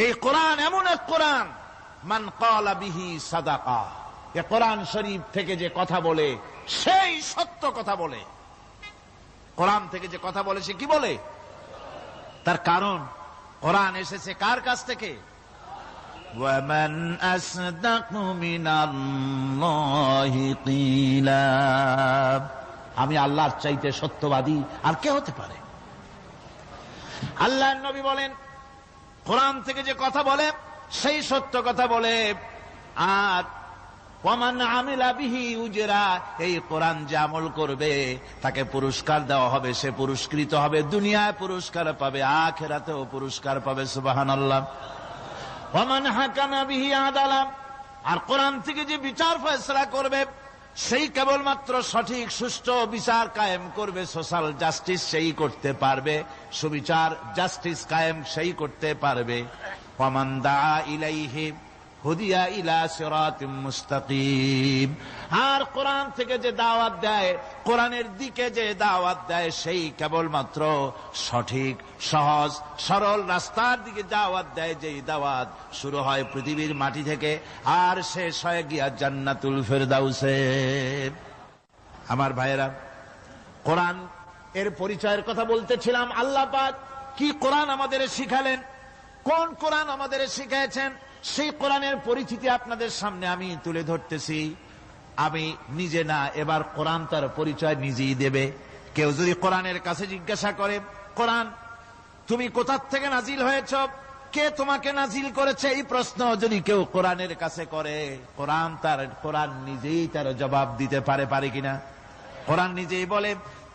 এই কোরআন এমন এক কোরআন, মান ক্বালা বিহি সাদাকা, এ কোরআন শরীফ থেকে যে কথা বলে সেই সত্য কথা বলে। কোরআন থেকে যে কথা বলে সে কি বলে? তার কারণ কোরআন এসেছে কার কাছ থেকে? ওয়ামান আসদাকু মিনাল্লাহি কিলা, আমি আল্লাহর চাইতে সত্যবাদী আর কে হতে পারে? আল্লাহর নবী বলেন কোরআন থেকে যে কথা বলে সেই সত্য কথা বলে। আর ওয়ামান আমিলা বিহি উজরা, এই কোরআন যে আমল করবে তাকে পুরস্কার দেওয়া হবে, সে পুরস্কৃত হবে, দুনিয়ায় পুরস্কার পাবে, আখিরাতেও পুরস্কার পাবে। সুবহানাল্লাহ। ওয়ামান হাকামা বিহি আদালা, আর কোরআন থেকে যে বিচার ফয়সালা করবে সেই কেবলমাত্র সঠিক সুষ্ঠু বিচার কায়েম করবে, সোশ্যাল জাস্টিস সেই করতে পারবে, সুবিচার জাস্টিস কায়েম সেই করতে পারবে। ওয়ামান দাআ ইলাইহি হুদিয়া ইলা সিরাতিম মুস্তাকিম, আর কোরআন থেকে যে দাওয়াত দেয়, কোরআনের দিকে যে দাওয়াত দেয় সেই কেবলমাত্র সঠিক সহজ সরল রাস্তার দিকে দাওয়াত দেয়, যেই দাওয়াত শুরু হয় পৃথিবীর মাটি থেকে আর শেষ হয় গিয়া জান্নাতুল ফেরদাউসে। আমার ভাইয়েরা, কোরআন এর পরিচয়ের কথা বলতেছিলাম। আল্লাহ পাক কি কোরআন আমাদের শিখালেন, কোন কোরআন আমাদের শিখিয়েছেন, সেই কোরআনের পরিচিতি আপনাদের সামনে আমি তুলে ধরতেছি। আমি নিজে না, এবার কোরআন তার পরিচয় নিজেই দেবে। কেউ যদি কোরআনের কাছে জিজ্ঞাসা করে, কোরআন তুমি কোথা থেকে নাজিল হয়েছ, কে তোমাকে নাজিল করেছে, এই প্রশ্ন যদি কেউ কোরআনের কাছে করে, কোরআন নিজেই তার জবাব দিতে পারে কিনা? কোরআন নিজেই বলে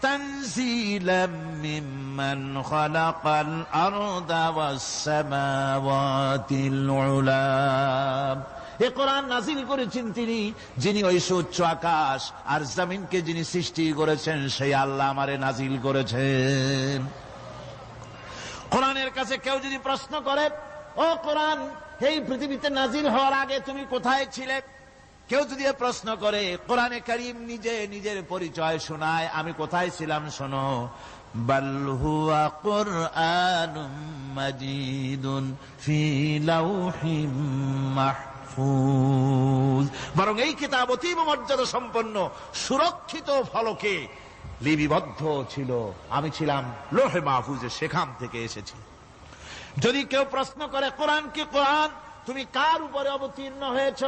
তানজিলাম মিম্মান খালাকাল আরদা ওয়াস সামাওয়াতিল উলা, এ কোরআন নাজিল করেছেন তিনি, যিনি ওই সুউচ্চ আকাশ আর জমিনকে যিনি সৃষ্টি করেছেন, সেই আল্লাহ আমারে নাজিল করেছেন। কোরআনের কাছে কেউ যদি প্রশ্ন করে, ও কোরআন এই পৃথিবীতে নাজিল হওয়ার আগে তুমি কোথায় ছিলে, কেউ যদি প্রশ্ন করে, কোরআনে কারীম নিজে নিজের পরিচয় শোনায়, আমি কোথায় ছিলাম শোনো। বাল হুয়া কুরআনুম মাজিদুন ফি লাউহিম মাহফুজ, বরং এই কিতাব অতীব মর্যাদা সম্পন্ন সুরক্ষিত ফলকে লিপিবদ্ধ ছিল, আমি ছিলাম লৌহে মাহফুজে, সেখান থেকে এসেছি। যদি কেউ প্রশ্ন করে কোরআন কি, কোরআন তুমি কার উপরে অবতীর্ণ হয়েছ,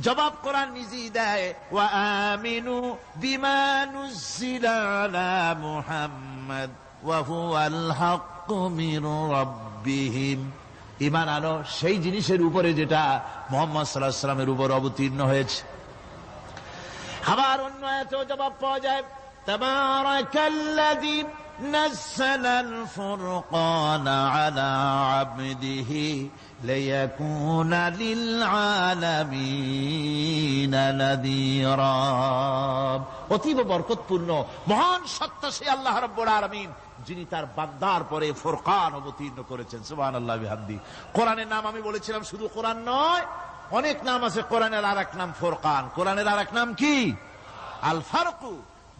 জবাব কোরআন নিজেই দেয়, ওয়া আমিনু বিমা নুজ্জিলা আলা মুহাম্মাদ ওয়া হুয়াল হাক্কু মির রাব্বিহিম, ঈমান আনো সেই জিনিসের উপরে যেটা মুহাম্মদ সাল্লাল্লাহু আলাইহি ওয়াসাল্লামের উপর অবতীর্ণ হয়েছে। আবার অন্য আয়াতেও জবাব পাওয়া যায়, তাবারাকাল্লাযী নাযালাল ফুরকানা আলা আবদিহি লিয়াকুনা লিল আলামিনা নাযীরা, অতীব বরকতপূর্ণ মহান সত্তা সেই আল্লাহ রাব্বুল আলামিন, যিনি তার বান্দার পরে ফুরকান অবতীর্ণ করেছেন। সুবহানাল্লাহ বিহামদি। কোরআনের নাম আমি বলেছিলাম শুধু কোরআন নয়, অনেক নাম আছে। কোরআনের আর এক নাম ফুরকান, কোরআনের আর এক নাম কি? আল ফারকু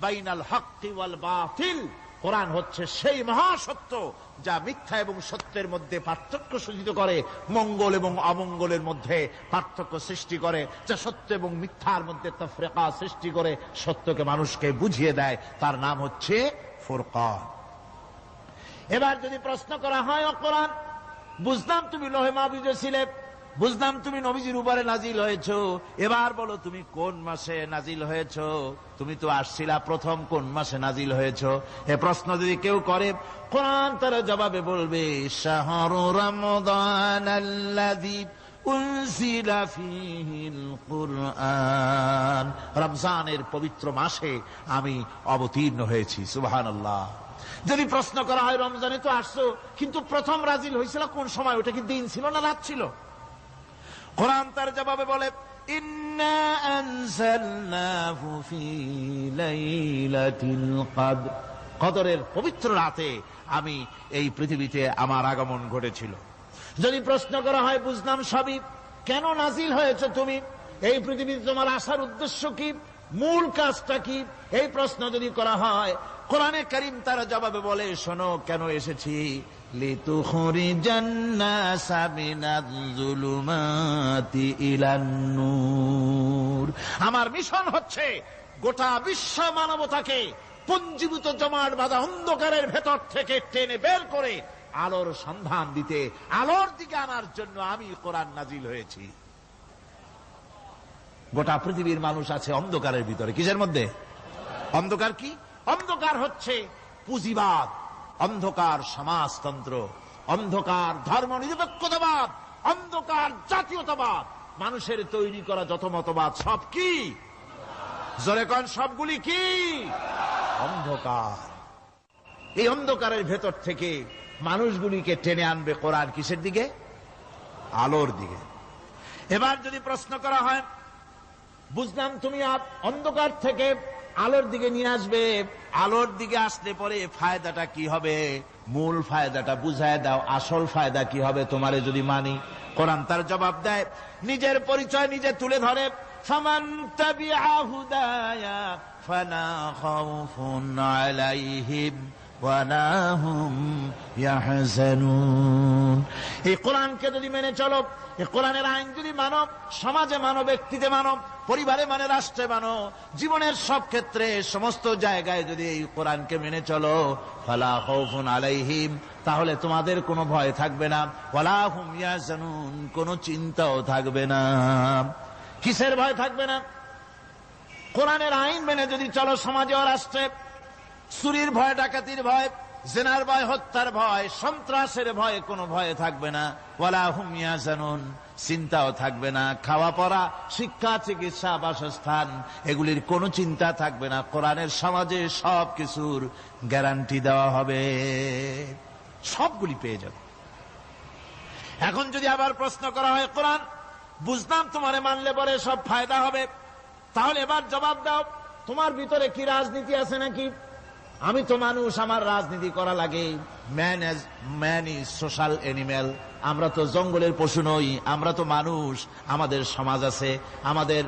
বাইনাল হক্কি ওয়াল বাতিল, কোরআন হচ্ছে সেই মহাসত্য যা মিথ্যা এবং সত্যের মধ্যে পার্থক্য সূচিত করে, মঙ্গল এবং অমঙ্গলের মধ্যে পার্থক্য সৃষ্টি করে, যা সত্য এবং মিথ্যার মধ্যে তাফরিকা সৃষ্টি করে, সত্যকে মানুষকে বুঝিয়ে দেয়, তার নাম হচ্ছে ফুরকান। এবার যদি প্রশ্ন করা হয়, ও কোরআন বুঝলাম তুমি লৌহে মাহফুজে ছিলে, বুঝলাম তুমি নবীজির উপরে নাজিল হয়েছো, এবার বলো তুমি কোন মাসে নাজিল হয়েছো, তুমি তো আসছিলা প্রথম কোন মাসে নাজিল হয়েছো, এ প্রশ্ন যদি কেউ করে, কোরআন তার জবাবে বলবে, শাহরু রমাদানাল্লাযী উনজিলা ফীহিল কুরআন, রমজানের পবিত্র মাসে আমি অবতীর্ণ হয়েছি। সুবহানাল্লাহ। যদি প্রশ্ন করা হয়, রমজানে তো আসছো, কিন্তু প্রথম নাজিল হয়েছিল কোন সময়, ওটা কি দিন ছিল না রাত ছিল? কোরআন তার জবাবে বলে, ইন্না আনজালনাহু ফি লাইলাতিল কদর, কদরের পবিত্র রাতে আমি এই পৃথিবীতে আমার আগমন ঘটেছিল। যদি প্রশ্ন করা হয়, বুঝলাম সবই, কেন নাজিল হয়েছে তুমি, এই পৃথিবীতে তোমার আসার উদ্দেশ্য কি, মূল কাজটা কি, এই প্রশ্ন যদি করা হয়, কোরআনে কারীম তার জবাবে বলে, শোনো কেন এসেছি, লিতুখরিজান নাসা মিনাজ-জুলুমাতি ইলান-নূর। আমার মিশন হচ্ছে গোটা বিশ্ব মানবতাকে পুঞ্জীভূত জমাট বাঁধা অন্ধকারের ভেতর থেকে টেনে বের করে আলোর সন্ধান দিতে, আলোর দিকে আনার জন্য আমি কোরআন নাজিল হয়েছি। গোটা পৃথিবীর মানুষ আছে অন্ধকারের ভিতরে। কিসের মধ্যে? অন্ধকার কি? অন্ধকার হচ্ছে পুঁজিবাদ, অন্ধকার সমাজতন্ত্র, অন্ধকার ধর্ম নিরপেক্ষতাবাদ, অন্ধকার জাতীয়তাবাদ। মানুষের তৈরি করা যত মতবাদ সব কি? জোরে কন, সবগুলি কি? অন্ধকার। এই অন্ধকারের ভেতর থেকে মানুষগুলিকে টেনে আনবে কোরআন কিসের দিকে? আলোর দিকে। এবার যদি প্রশ্ন করা হয়, বুঝলাম তুমি অন্ধকার থেকে আলোর দিকে নিয়ে আসবে, আলোর দিকে আসলে পরে ফায়দাটা কি হবে? মূল ফায়দাটা বুঝায় দাও, আসল ফায়দা কি হবে তোমারে যদি মানি? কোরআন তার জবাব দেয়, নিজের পরিচয় নিজে তুলে ধরে, ফামান তাবিআ হুদায়া ফালা খাউফুন আলাইহিম ওয়ালা হুম ইয়াহজানুন। এই কোরআনকে যদি মেনে চলো, এই কোরআনের আইন যদি মানো, সমাজে মানো, ব্যক্তিতে মানো, পরিবারে মানে, রাষ্ট্রে মানো, জীবনের সব ক্ষেত্রে সমস্ত জায়গায় যদি এই কোরআনকে মেনে চলো, ফালা খাউফুন আলাইহিম, তাহলে তোমাদের কোনো ভয় থাকবে না, ওয়ালা হুম ইয়াহজানুন, কোনো চিন্তাও থাকবে না। কিসের ভয় থাকবে না? কোরআনের আইন মেনে যদি চলো সমাজে ও রাষ্ট্রে, চুরির ভয়, ডাকাতির ভয়, জেনার ভয়, হত্যার ভয়, সন্ত্রাসের ভয়, কোনো ভয় থাকবে না। ওয়ালা হুম ইয়াহজানুন, চিন্তাও থাকবে না। খাওয়া পড়া, শিক্ষা, চিকিৎসা, বাসস্থান, এগুলির কোনো চিন্তা থাকবে না। কোরআনের সমাজে সব কিছুর গ্যারান্টি দেওয়া হবে, সবগুলি পেয়ে যাবে। এখন যদি আবার প্রশ্ন করা হয়, কোরআন বুঝলাম তোমারে মানলে পরে সব ফায়দা হবে, তাহলে এবার জবাব দাও, তোমার ভিতরে কি রাজনীতি আছে নাকি? আমি তো মানুষ, আমার রাজনীতি করা লাগে। Man is social animal. আমরা তো জঙ্গলের পশু নই, আমরা তো মানুষ। আমাদের সমাজ আছে, আমাদের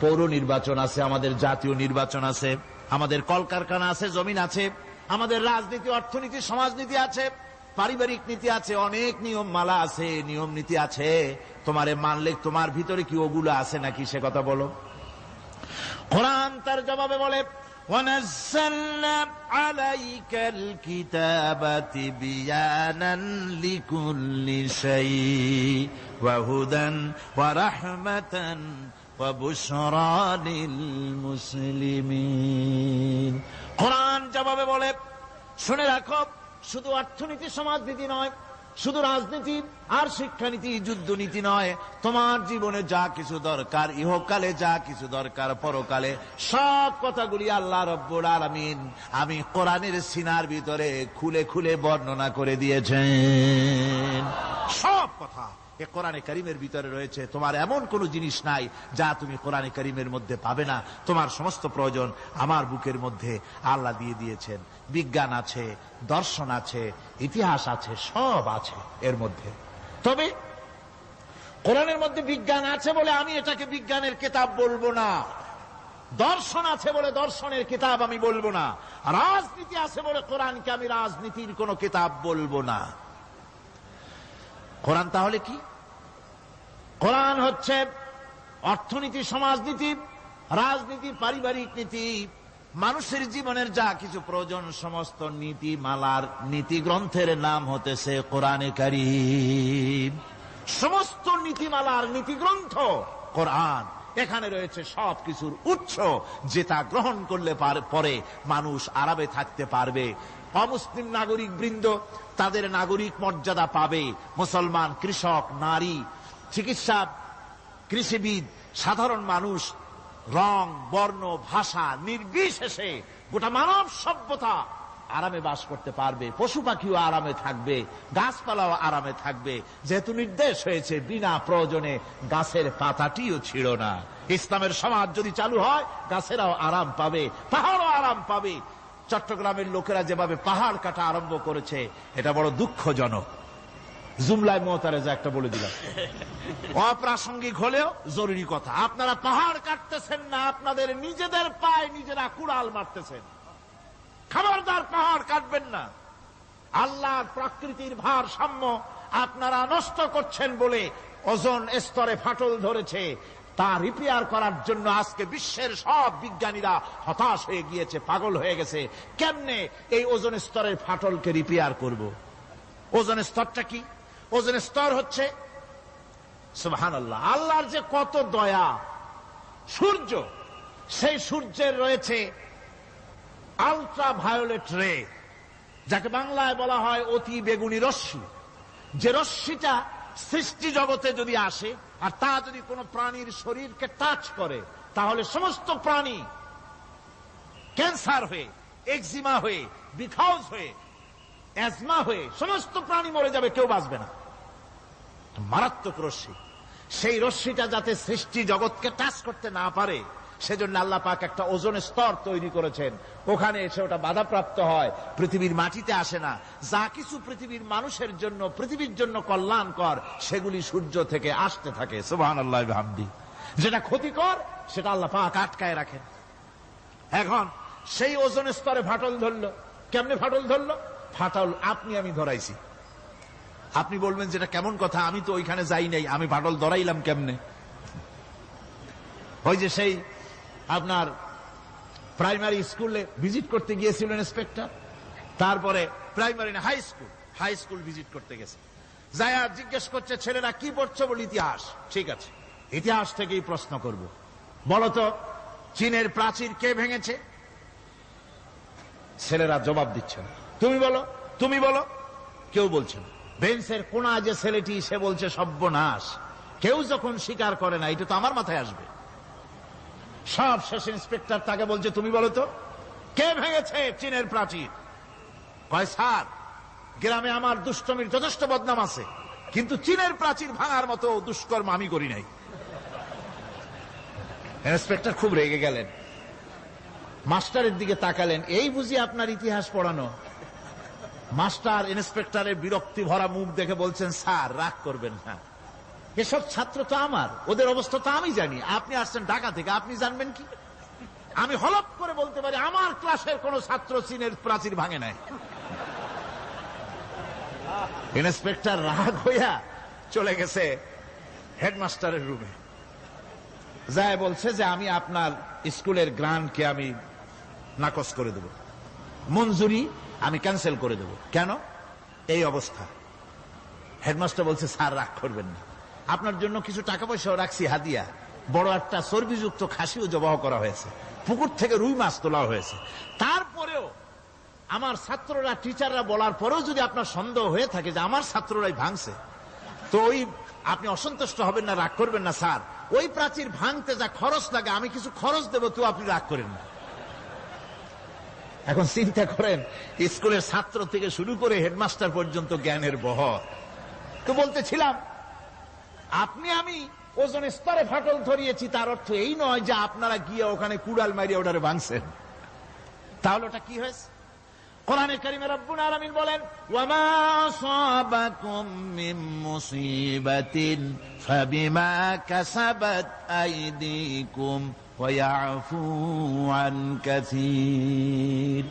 পৌর নির্বাচন আছে, আমাদের জাতীয় নির্বাচন আছে, আমাদের কলকারখানা আছে, জমিন আছে, আমাদের রাজনীতি, অর্থনীতি, সমাজনীতি আছে, পারিবারিক নীতি আছে, অনেক নিয়ম মালা আছে, নিয়ম নীতি আছে। তোমারে মানলে তোমার ভিতরে কি ওগুলো আছে নাকি সে কথা বলো। কোরআন তার জবাবে বলে, وَنَزَّلْنَا عَلَيْكَ الْكِتَابَ تِبْيَانًا لِكُلِّ شَيْءٍ وَهُدًى وَرَحْمَةً وَبُشْرَى لِلْمُسْلِمِينَ। কোরআন জবাবে বলে, শুনে রাখো, শুধু অর্থনীতি সমাজনীতি নয়, শুধু রাজনীতি আর শিক্ষানীতি, যুদ্ধনীতি নয়, তোমার জীবনে যা কিছু দরকার, ইহকালে যা কিছু দরকার, পরকালে, সব কথাগুলি আল্লাহ রব্বুল আলামিন আমি কোরআনের সিনার ভিতরে খুলে খুলে বর্ণনা করে দিয়েছেন। সব কথা এ কোরআনে কারীমের ভিতরে রয়েছে। তোমার এমন কোন জিনিস নাই যা তুমি কোরআনে কারীমের মধ্যে পাবে না। তোমার সমস্ত প্রয়োজন আমার বুকের মধ্যে আল্লাহ দিয়ে দিয়েছেন। বিজ্ঞান আছে, দর্শন আছে, ইতিহাস আছে, সব আছে এর মধ্যে। তবে কোরআনের মধ্যে বিজ্ঞান আছে বলে আমি এটাকে বিজ্ঞানের কিতাব বলবো না, দর্শন আছে বলে দর্শনের কিতাব আমি বলবো না, রাজনীতি আছে বলে কোরআনকে আমি রাজনীতির কোন কিতাব বলবো না। কোরআন তাহলে কি? কোরআন হচ্ছে অর্থনীতি, সমাজনীতি, রাজনীতি, পারিবারিক নীতি, মানুষের জীবনের যা কিছু প্রয়োজন, সমস্ত নীতি মালার নীতি গ্রন্থের নাম হতেছে কোরআনে কারীম। সমস্ত নীতিমালার নীতি গ্রন্থ কোরআন। এখানে রয়েছে সব কিছুর উৎস, যেটা গ্রহণ করলে পরে মানুষ আরামে থাকতে পারবে। অমুসলিম নাগরিক বৃন্দ তাদের নাগরিক মর্যাদা পাবে। মুসলমান, কৃষক, নারী, চিকিৎসা, কৃষিবিদ, সাধারণ মানুষ, রং, বর্ণ, ভাষা নির্বিশেষে গোটা মানব সভ্যতা আরামে বাস করতে পারবে। পশু পাখিও আরামে থাকবে, গাছপালাও আরামে থাকবে, যেহেতু নির্দেশ হয়েছে বিনা প্রয়োজনে গাছের পাতাটিও ছিঁড়ো না। ইসলামের সমাজ যদি চালু হয়, গাছেরাও আরাম পাবে, পাহাড়ও আরাম পাবে। চট্টগ্রামের লোকেরা যেভাবে পাহাড় কাটা আরম্ভ করেছে, এটা বড় দুঃখজনক। জুমলায় মোতারেজা একটা বলে দিলাম, অপ্রাসঙ্গিক হলেও জরুরি কথা। আপনারা পাহাড় কাটতেছেন না, আপনাদের নিজেদের পায়ে নিজেরা কুড়াল মারতেছেন। খবরদার পাহাড় কাটবেন না। আল্লাহর প্রকৃতির ভারসাম্য আপনারা নষ্ট করছেন বলে ওজোন স্তরে ফাটল ধরেছে। তা রিপেয়ার করার জন্য আজকে বিশ্বের সব বিজ্ঞানীরা হতাশ হয়ে গিয়েছে, পাগল হয়ে গেছে। কেমনে এই ওজোন স্তরের ফাটলকে রিপেয়ার করব? ওজোন স্তরটা কি? ওজোন স্তর হচ্ছে সুবহানাল্লাহ, আল্লাহর যে কত দয়া। সূর্য, সেই সূর্যের রয়েছে আলট্রা ভায়োলেট রে, যাকে বাংলায় বলা হয় অতি বেগুনি রশ্মি। যে রশ্মিটা সৃষ্টি জগতে যদি আসে আর তা যদি কোনো প্রাণীর শরীরকে টাচ করে, তাহলে সমস্ত প্রাণী ক্যান্সার হয়ে, এক্সিমা হয়ে, বিখাউজ হয়ে, অ্যাজমা হয়ে সমস্ত প্রাণী মরে যাবে, কেউ বাঁচবে না। মারাত্মক রশ্মি। সেই রশ্মিটা যাতে সৃষ্টি জগৎকে টাচ করতে না পারে, সেজন্য আল্লাহ পাক একটা ওজোন স্তর তৈরি করেছেন। ওখানে এসে ওটা বাধাপ্রাপ্ত হয়, পৃথিবীর মাটিতে আসে না। যা কিছু পৃথিবীর মানুষের জন্য, পৃথিবীর জন্য কল্যাণকর, সেগুলি সূর্য থেকে আসতে থাকে। সুবহানাল্লাহ ওয়া বিহামদিহি। যেটা ক্ষতিকর সেটা আল্লাহ পাক আটকায় রাখেন। এখন সেই ওজোন স্তরে ফাটল ধরলো। কেমনে ফাটল ধরলো? ফাটল আপনি আমি ধরাইছি। আপনি বলবেন যেটা কেমন কথা, আমি তো ওইখানে যাই নাই, আমি ফাটল ধরাইলাম কেমনে? ওই যে সেই আপনার প্রাইমারি স্কুলে ভিজিট করতে গিয়েছিলেন ইন্সপেক্টর, তারপরে প্রাইমারি না হাই স্কুল ভিজিট করতে গেছে, যায়া জিজ্ঞেস করছে ছেলেরা কি পড়ছো? বল ইতিহাস। ঠিক আছে, ইতিহাস থেকেই প্রশ্ন করব। বলতো চীনের প্রাচীর কে ভেঙেছে? ছেলেরা জবাব দিচ্ছে না। তুমি বলো, তুমি বলো। কেউ বলছে না। বেঞ্চের কোনা যে ছেলেটি, সে বলছে সর্বনাশ, কেউ যখন স্বীকার করে না, এটা তো আমার মাথায় আসবে। সব শেষ ইন্সপেক্টর তাকে বলছে তুমি বলো তো কে ভেঙেছে চীনের প্রাচীর? কয় স্যার, গ্রামে আমার দুষ্টমির যথেষ্ট বদনাম আছে, কিন্তু চীনের প্রাচীর ভাঙার মতো দুষ্কর্ম আমি করি নাই। ইন্সপেক্টর খুব রেগে গেলেন, মাস্টারের দিকে তাকালেন, এই বুঝি আপনার ইতিহাস পড়ানো? মাস্টার ইন্সপেক্টরের বিরক্তি ভরা মুখ দেখে বলছেন, স্যার রাগ করবেন না, এসব ছাত্র তো আমার, ওদের অবস্থা তো আমি জানি। আপনি আসছেন ঢাকা থেকে, আপনি জানবেন কি? আমি হলপ করে বলতে পারি আমার ক্লাসের কোন ছাত্র চীনের প্রাচীর ভাঙে নাই। ইন্সপেক্টর রাগ হইয়া চলে গেছে হেডমাস্টারের রুমে, যায় বলছে যে আমি আপনার স্কুলের গ্রান্টকে আমি নাকচ করে দেব, মঞ্জুরি আমি ক্যান্সেল করে দেব। কেন? এই অবস্থা। হেডমাস্টার বলছে স্যার রাগ করবেন না, আপনার জন্য কিছু টাকা পয়সাও রাখছি হাদিয়া, বড় একটা চর্বিযুক্ত খাসিও জবাহ করা হয়েছে, পুকুর থেকে রুই মাছ তোলা হয়েছে। তারপরেও আমার ছাত্ররা, টিচাররা বলার পরেও যদি আপনার সন্দেহ হয়ে থাকে যে আমার ছাত্ররাই ভাঙছে, তো ওই আপনি অসন্তুষ্ট হবেন না, রাগ করবেন না স্যার, ওই প্রাচীর ভাঙতে যা খরচ লাগে আমি কিছু খরচ দেবো, তো আপনি রাগ করেন না। এখন চিন্তা করেন, স্কুলের ছাত্র থেকে শুরু করে হেডমাস্টার পর্যন্ত জ্ঞানের বহর। তো বলতেছিলাম, আপনি আমি ওজন স্তরে ফাটল ধরিয়েছি, তার অর্থ এই নয় যে আপনারা গিয়ে ওখানে কুড়াল মারিয়ে ওটারে ভাঙছেন। তাহলে ওটা কি হয়েছে? কোরআনে কারিমে রব্বুল আলামিন বলেন, ওয়ামা আসাবাকুম মিন মুসিবাতিন ফাবিমা কাসাবাত আইদিকুম ওয়া ইয়াফু আন কাসীর।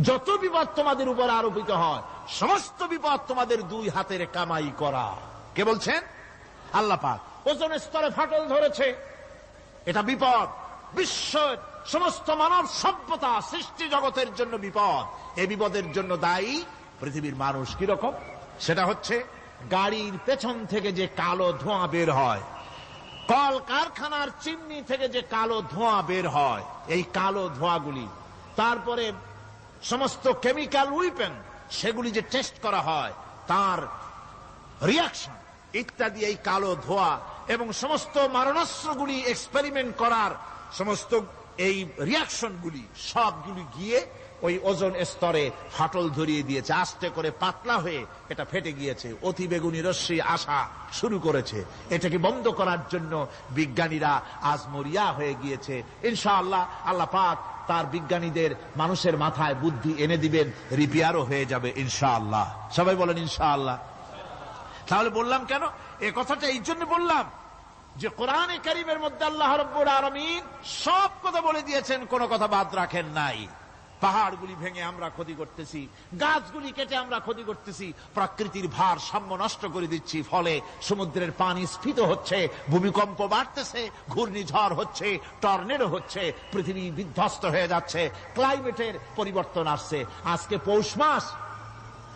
যত বিপদ তোমাদের উপর আরোপিত হয়, সমস্ত বিপদ তোমাদের দুই হাতের কামাই করা। কে বলছেন? আল্লাহ পাক। ওজন স্তরে ফাটল ধরেছে, এটা বিপদ, বিশ্বের সমস্ত মানব সভ্যতা সৃষ্টি জগতের জন্য বিপদ। এই বিপদের জন্য দায়ী পৃথিবীর মানুষ। কিরকম? সেটা হচ্ছে গাড়ির পেছন থেকে যে কালো ধোঁয়া বের হয়, কল কারখানার চিমনি থেকে যে কালো ধোঁয়া বের হয়, এই কালো ধোঁয়াগুলি, তারপরে সমস্ত কেমিক্যাল উইপেন সেগুলি যে টেস্ট করা হয়, তার রিয়াকশন ইত্যাদি, এই কালো ধোঁয়া এবং সমস্ত মারণাস্ত্রগুলি এক্সপেরিমেন্ট করার সমস্ত এই রিয়াকশনগুলি সবগুলি গিয়ে ওই ওজন স্তরে ফাটল ধরিয়ে দিয়েছে। আস্তে করে পাতলা হয়ে এটা ফেটে গিয়েছে, অতি বেগুনি রশ্মি আসা শুরু করেছে। এটাকে বন্ধ করার জন্য বিজ্ঞানীরা আজ মরিয়া হয়ে গিয়েছে। ইনশাআল্লাহ আল্লাহ পাক তার বিজ্ঞানীদের মানুষের মাথায় বুদ্ধি এনে দিবেন, রিপেয়ারও হয়ে যাবে ইনশাআল্লাহ। সবাই বলেন ইনশাআল্লাহ। তাহলে বললাম কেন এ কথাটা? এই জন্য বললাম যে কোরআনে কারীমের মধ্যে আল্লাহ রাব্বুল আলামিন সব কথা বলে দিয়েছেন, কোনো কথা বাদ রাখেন নাই। পাহাড়গুলি ভেঙে আমরা ক্ষতি করতেছি, গাছগুলি কেটে আমরা ক্ষতি করতেছি, প্রকৃতির ভারসাম্য নষ্ট করে দিচ্ছি। ফলে সমুদ্রের পানি স্ফীত হচ্ছে, ভূমিকম্প বাড়তেছে, ঘূর্ণিঝড় হচ্ছে, টর্নেডো হচ্ছে, পৃথিবী বিধ্বস্ত হয়ে যাচ্ছে, ক্লাইমেটের পরিবর্তন আসছে। আজকে পৌষ মাস,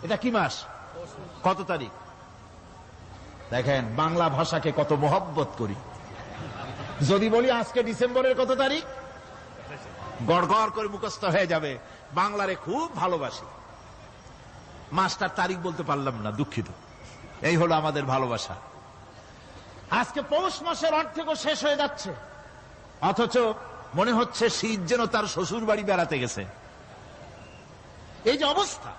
এটা কি মাস? কত তারিখ? দেখেন বাংলা ভাষাকে কত মহব্বত করি। যদি বলি আজকে ডিসেম্বরের কত তারিখ, গড় গড় করে মুখস্থ হয়ে যাবে। বাংলারে খুব ভালোবাসি, মাসটার তারিখ বলতে পারলাম না, দুঃখিত। এই হলো আমাদের ভালোবাসা। আজকে পৌষ মাসের অর্ধেকও শেষ হয়ে যাচ্ছে, অথচ মনে হচ্ছে শীত যেন তার শ্বশুর বাড়ি বেড়াতে গেছে। এই যে অবস্থা,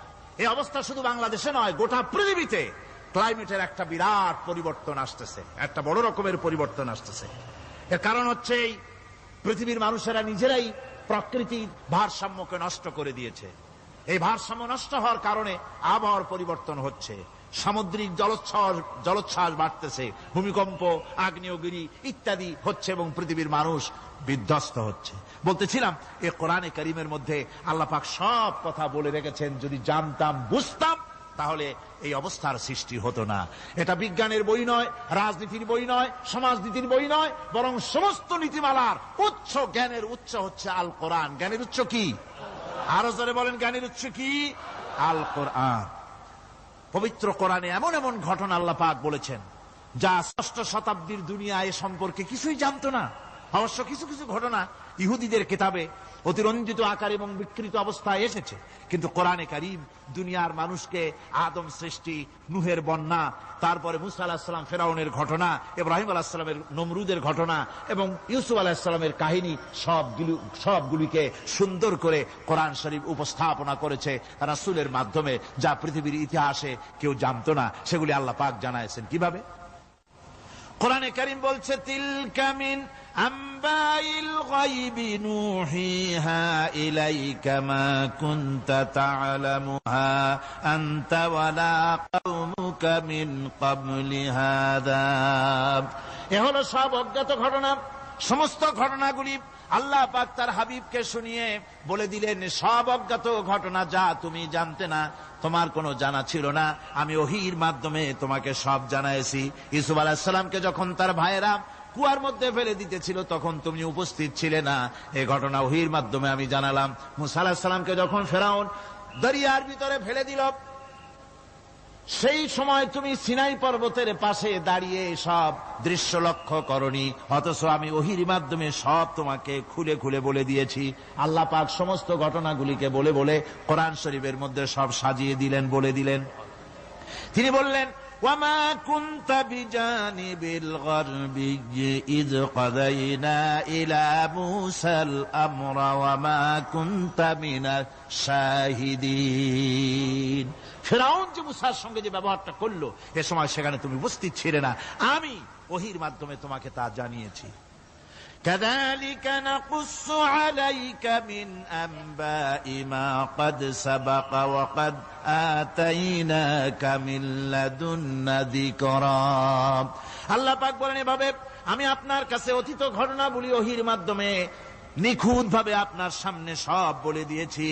এই অবস্থা শুধু বাংলাদেশে নয়, গোটা পৃথিবীতে ক্লাইমেটের একটা বিরাট পরিবর্তন আসতেছে, একটা বড় রকমের পরিবর্তন আসতেছে। এর কারণ হচ্ছে এই পৃথিবীর মানুষেরা নিজেরাই প্রকৃতির ভারসাম্যকে নষ্ট করে দিয়েছে। এই ভারসাম্য নষ্ট হওয়ার কারণে আবহাওয়ার পরিবর্তন হচ্ছে, সামুদ্রিক জলোচ্ছ্বাস বাড়তেছে, ভূমিকম্প, আগ্নেয়গিরি ইত্যাদি হচ্ছে এবং পৃথিবীর মানুষ বিধ্বস্ত হচ্ছে। বলতেছিলাম এই কোরআনে কারীমের মধ্যে আল্লাহ পাক সব কথা বলে রেখেছেন। যদি জানতাম, বুঝতাম, তাহলে এই অবস্থার সৃষ্টি হতো না। এটা বিজ্ঞানের বই নয়, রাজনীতির বই নয়, সমাজনীতির বই নয়, বরং সমস্ত নীতিমালার উচ্চ, জ্ঞানের উচ্চ হচ্ছে আল কোরআন। জ্ঞানের উচ্চ কি? আরো জোরে বলেন, জ্ঞানের উচ্চ কি? আল কোরআন। পবিত্র কোরআনে এমন এমন ঘটনা আল্লাহ পাক বলেছেন যা ষষ্ঠ শতাব্দীর দুনিয়া এ সম্পর্কে কিছুই জানতো না। অবশ্য কিছু কিছু ঘটনা ইহুদিদের কিতাবে অতিরঞ্জিত আকার এবং বিকৃত অবস্থায় এসেছে, কিন্তু কোরআনে কারীম দুনিয়ার মানুষকে আদম সৃষ্টি, নুহের বন্যা, তারপরে মুসা আলাইহিস সালাম ফেরাউনের ঘটনা, ইব্রাহিম আলাইহিস সালামের নমরুদের ঘটনা এবং ইউসুফ আলাইহিস সালামের কাহিনী সবগুলিকে সুন্দর করে কোরআন শরীফ উপস্থাপনা করেছে রাসূলের মাধ্যমে, যা পৃথিবীর ইতিহাসে কেউ জানতো না। সেগুলি আল্লাহ পাক জানাইছেন কিভাবে? কোরআনে কারীম বলছে, তিলকা মিন আম্বাইল গায়বি নূহিহা ইলাইকা মা কুনতা তা'লামুহা আনতা ওয়ালা কওমুকা মিন ক্বাবলি হাযা। এ হলো সব অজ্ঞাত ঘটনা। সমস্ত ঘটনাগুলি আল্লাহ পাক তার হাবিবকে শুনিয়ে বলে দিলেন, সব অজ্ঞাত ঘটনা, যা তুমি জানতে না, তোমার কোনো জানা ছিল না, আমি ওহীর মাধ্যমে তোমাকে সব জানাইছি। ইউসুফ আলাইহিস সালামকে যখন তার ভাইয়েরা কুয়ার মধ্যে ফেলে দিতেছিল, তখন তুমি উপস্থিত ছিলে না, এই ঘটনা ওহীর মাধ্যমে আমি জানালাম। মুসা আলাইহিস সালামকে যখন ফেরাউন দরিয়ার ভিতরে ফেলে দিল, সেই সময় তুমি সিনাই পর্বতের পাশে দাঁড়িয়ে সব দৃশ্য লক্ষ্য করনি, অথচ আমি ওহীর মাধ্যমে সব তোমাকে খুলে খুলে বলে দিয়েছি। আল্লাহ পাক সমস্ত ঘটনাগুলিকে বলে বলে কোরআন শরীফের মধ্যে সব সাজিয়ে দিলেন, বলে দিলেন। তিনি বললেন, ওয়ামা কুনতা বিজানিবিল গারবিয়্যি ইয কাযাইনা ইলা মূসাল আমরা ওয়ামা কুনতা মিনাশ শাহিদিন। ফিরআউন যে মুসার সঙ্গে যে ব্যবহারটা করলো, এ সময় সেখানে তুমি উপস্থিত ছিলে না, আমি ওহীর মাধ্যমে তোমাকে তা জানিয়েছি। কাযালিকা নাকুসসু আলাইকা মিন আনবাই মা ক্বাদ সাবাকা ওয়া ক্বাদ আতাইনাকা মিন লাদুন্না যিকরা। আল্লাহ পাক বলেন, এভাবে আমি আপনার কাছে অতীত ঘটনাবলী ওহীর মাধ্যমে নিখুঁতভাবে আপনার সামনে সব বলে দিয়েছি।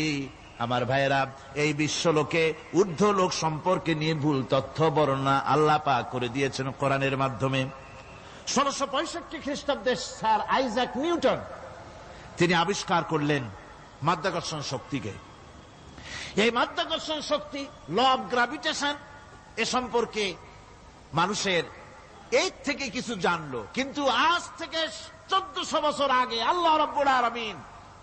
আমার ভাইয়েরা, এই বিশ্বলোকে ঊর্ধ্ব লোক সম্পর্কে নিয়ে ভুল তথ্য বর্ণনা আল্লাহ পাক করে দিয়েছেন কোরআনের মাধ্যমে। 1665 খ্রিস্টাব্দে স্যার আইজাক নিউটন তিনি আবিষ্কার করলেন মাধ্যাকর্ষণ শক্তিকে। এই মাধ্যাকর্ষণ শক্তি, ল অফ গ্রাভিটেশন, এ সম্পর্কে মানুষের এই থেকে কিছু জানলো, কিন্তু আজ থেকে 1400 বছর আগে আল্লাহ রাব্বুল আলামিন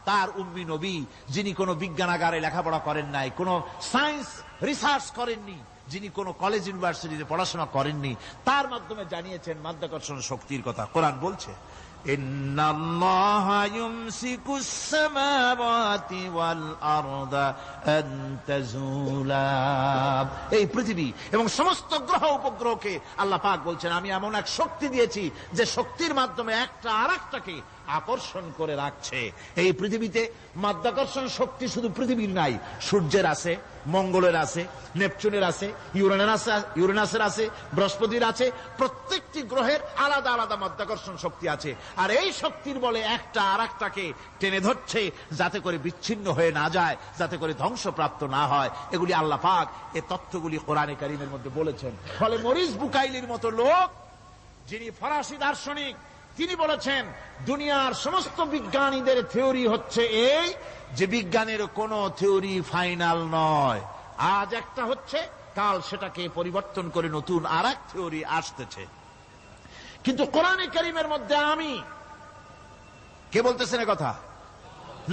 তার উম্মি নবী, যিনি কোনো বিজ্ঞানাগারে লেখাপড়া করেন নাই, কোনো সায়েন্স রিসার্চ করেননি, যিনি কোনো কলেজ ইউনিভার্সিটিতে পড়াশোনা করেননি, তার মাধ্যমে জানিয়েছেন মাধ্যাকর্ষণ শক্তির কথা। কোরআন বলছে, ইন্নাল্লাহা ইউমসিকুস সামাওয়াতি ওয়াল আরদা আন তাজুলা। এই পৃথিবী এবং সমস্ত গ্রহ উপগ্রহকে আল্লাহ পাক বলছেন, আমি এমন এক শক্তি দিয়েছি যে শক্তির মাধ্যমে একটা আরেকটাকে আকর্ষণ করে রাখছে। এই পৃথিবীতে মাধ্যাকর্ষণ শক্তি শুধু পৃথিবীর নাই, সূর্যের আছে, মঙ্গলের আছে, নেপচুনের আছে, ইউরেনাসের আছে, বৃহস্পতির আছে। প্রত্যেকটি গ্রহের আলাদা আলাদা মাধ্যাকর্ষণ শক্তি আছে। আর এই শক্তির বলে একটা আর একটাকে টেনে ধরছে, যাতে করে বিচ্ছিন্ন হয়ে না যায়, যাতে করে ধ্বংসপ্রাপ্ত না হয়। এগুলি আল্লাহ পাক এই তথ্যগুলি কোরআনে কারীমের মধ্যে বলেছেন। ফলে মরিস বুকাইলির মতো লোক, যিনি ফরাসি দার্শনিক, তিনি বলেছেন দুনিয়ার সমস্ত বিজ্ঞানীদের থিওরি হচ্ছে এই যে বিজ্ঞানের কোন থিওরি ফাইনাল নয়। আজ একটা হচ্ছে, কাল সেটাকে পরিবর্তন করে নতুন আর এক থিওরি আসতেছে। কিন্তু কোরআনে কারীমের মধ্যে আমি, কে বলতেছেন কথা?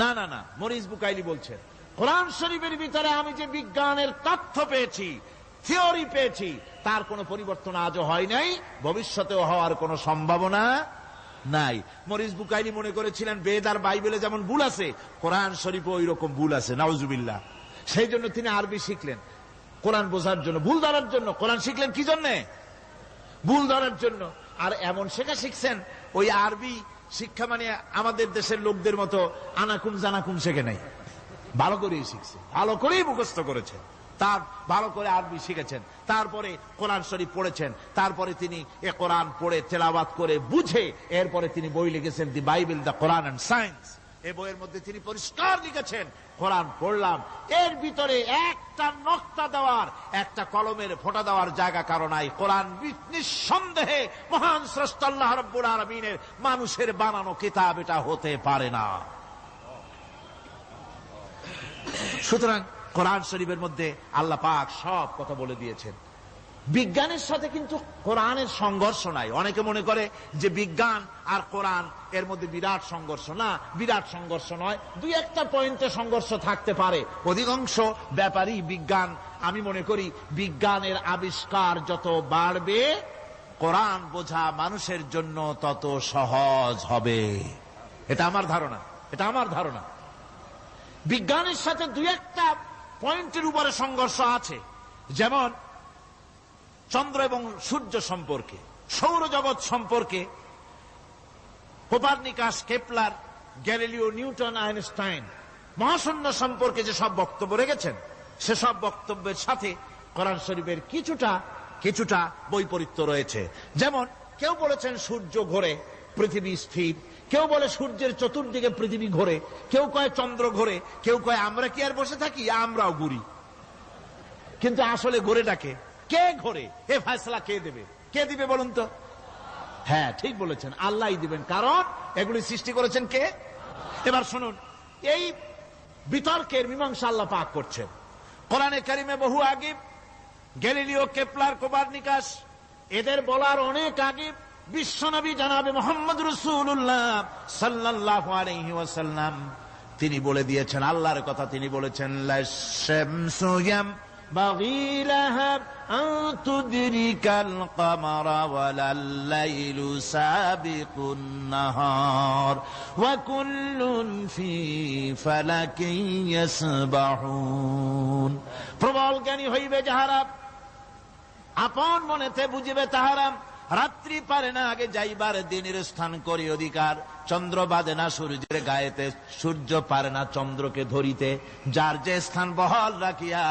না না না, মরিস বুকাইলি বলছেন কোরআন শরীফের ভিতরে আমি যে বিজ্ঞানের তথ্য পেয়েছি, থিওরি পেয়েছি, তার কোনো পরিবর্তন আজও হয় নাই, ভবিষ্যতেও হওয়ার কোনো সম্ভাবনা নাই। মরিস বুকাইলি মনে করেছিলেন বেদ আর বাইবেলে যেমন ভুল আছে, কোরআন শরীফে ওই রকম ভুল আছে, নাউজুবিল্লাহ। সেই জন্য তিনি আরবি শিখলেন কোরআন বোঝার জন্য, ভুল ধরার জন্য। কোরআন শিখলেন কি জন্যে? ভুল ধরার জন্য। আর এমন শেখা শিখছেন, ওই আরবি শিক্ষা মানে আমাদের দেশের লোকদের মতো আনাকুম জানাকুম শেখে নাই, ভালো করেই শিখছে, ভালো করেই মুখস্থ করেছে, তার ভালো করে আরবি শিখেছেন, তারপরে কোরআন শরীফ পড়েছেন, তারপরে তিনি এ কোরআন পড়ে তেলাওয়াত করে বুঝে এরপরে তিনি বই লিখেছেন the Bible, the Quran and science. এই বইয়ের মধ্যে তিনি পরিষ্কার লিখেছেন, কোরআন পড়লাম, এর ভিতরে একটা নকতা দেওয়ার, একটা কলমের ফোঁটা দেওয়ার জায়গা কারো নাই। কোরআন নিঃসন্দেহে মহান স্রষ্টা আল্লাহ রাব্বুল আলামিনের মানুষের বানানো কিতাব এটা হতে পারে না। সুতরাং কোরআন শরীফের মধ্যে আল্লাহ পাক সব কথা বলে দিয়েছেন। বিজ্ঞানের সাথে কিন্তু কোরআনের সংঘর্ষ নাই। অনেকে মনে করে যে বিজ্ঞান আর কোরআন এর মধ্যে বিরাট সংঘর্ষ। না, বিরাট সংঘর্ষ নয়, দুই একটা পয়েন্টে সংঘর্ষ থাকতে পারে। অধিকাংশ ব্যাপারই বিজ্ঞান, আমি মনে করি বিজ্ঞানের আবিষ্কার যত বাড়বে, কোরআন বোঝা মানুষের জন্য তত সহজ হবে। এটা আমার ধারণা, এটা আমার ধারণা। বিজ্ঞানের সাথে দুই একটা পয়েন্টের উপরে সংঘর্ষ আছে, যেমন চন্দ্র এবং সূর্য সম্পর্কে, সৌরজগৎ সম্পর্কে Copernicus, Kepler, Galileo, Newton, Einstein মহাশূন্য সম্পর্কে যে সব বক্তব্য রেখেছেন, সেসব বক্তব্যের সাথে কোরআন শরীফের কিছুটা বৈপরীত্য রয়েছে। যেমন কেউ বলেছেন সূর্য ঘোরে, পৃথিবী স্থির, কেউ বলে সূর্যের চতুর্দিকে পৃথিবী ঘোরে, কেউ কয় চন্দ্র ঘোরে, কেউ কয় আমরা কি আর বসে থাকি, আমরাও ঘুরি। কিন্তু আসলে ঘোরেটাকে কে ঘোরে, এ ফয়সালা কে দেবে? কে দিবে বলুন তো? হ্যাঁ, ঠিক বলেছেন, আল্লাহই দিবেন, কারণ এগুলি সৃষ্টি করেছেন কে? এবার শুনুন, এই বিতর্কের মীমাংসা আল্লাহ পাক করছেন কোরআনে কারিমে বহু আগে। গ্যালিলিও, কেপলার, কোপারনিকাস এদের বলার অনেক আগে বিশ্বনবী জনাবে মুহাম্মদ রাসূলুল্লাহ সাল্লাল্লাহু আলাইহি ওয়াসাল্লাম তিনি বলে দিয়েছেন, আল্লাহর কথা তিনি বলেছেন, লাশ-শামসু ইয়ানবাগী লাহা আন তুদরিকাল কামারা ওয়ালাল লাইলু সাবিকুন নাহার ওয়া কুল্লুন ফি ফালাকিন ইয়াসবাহুন। প্রবল জ্ঞানী হইবে যাহারা, আপন মনেতে বুঝিবে তাহারা, রাত্রি পারে না আগে যাইবার দিনের স্থান করি অধিকার, চন্দ্র বাঁধে না সূর্যের গায়েতে, সূর্য পারে না চন্দ্রকে ধরিতে, যার যে স্থান বহাল রাখিয়া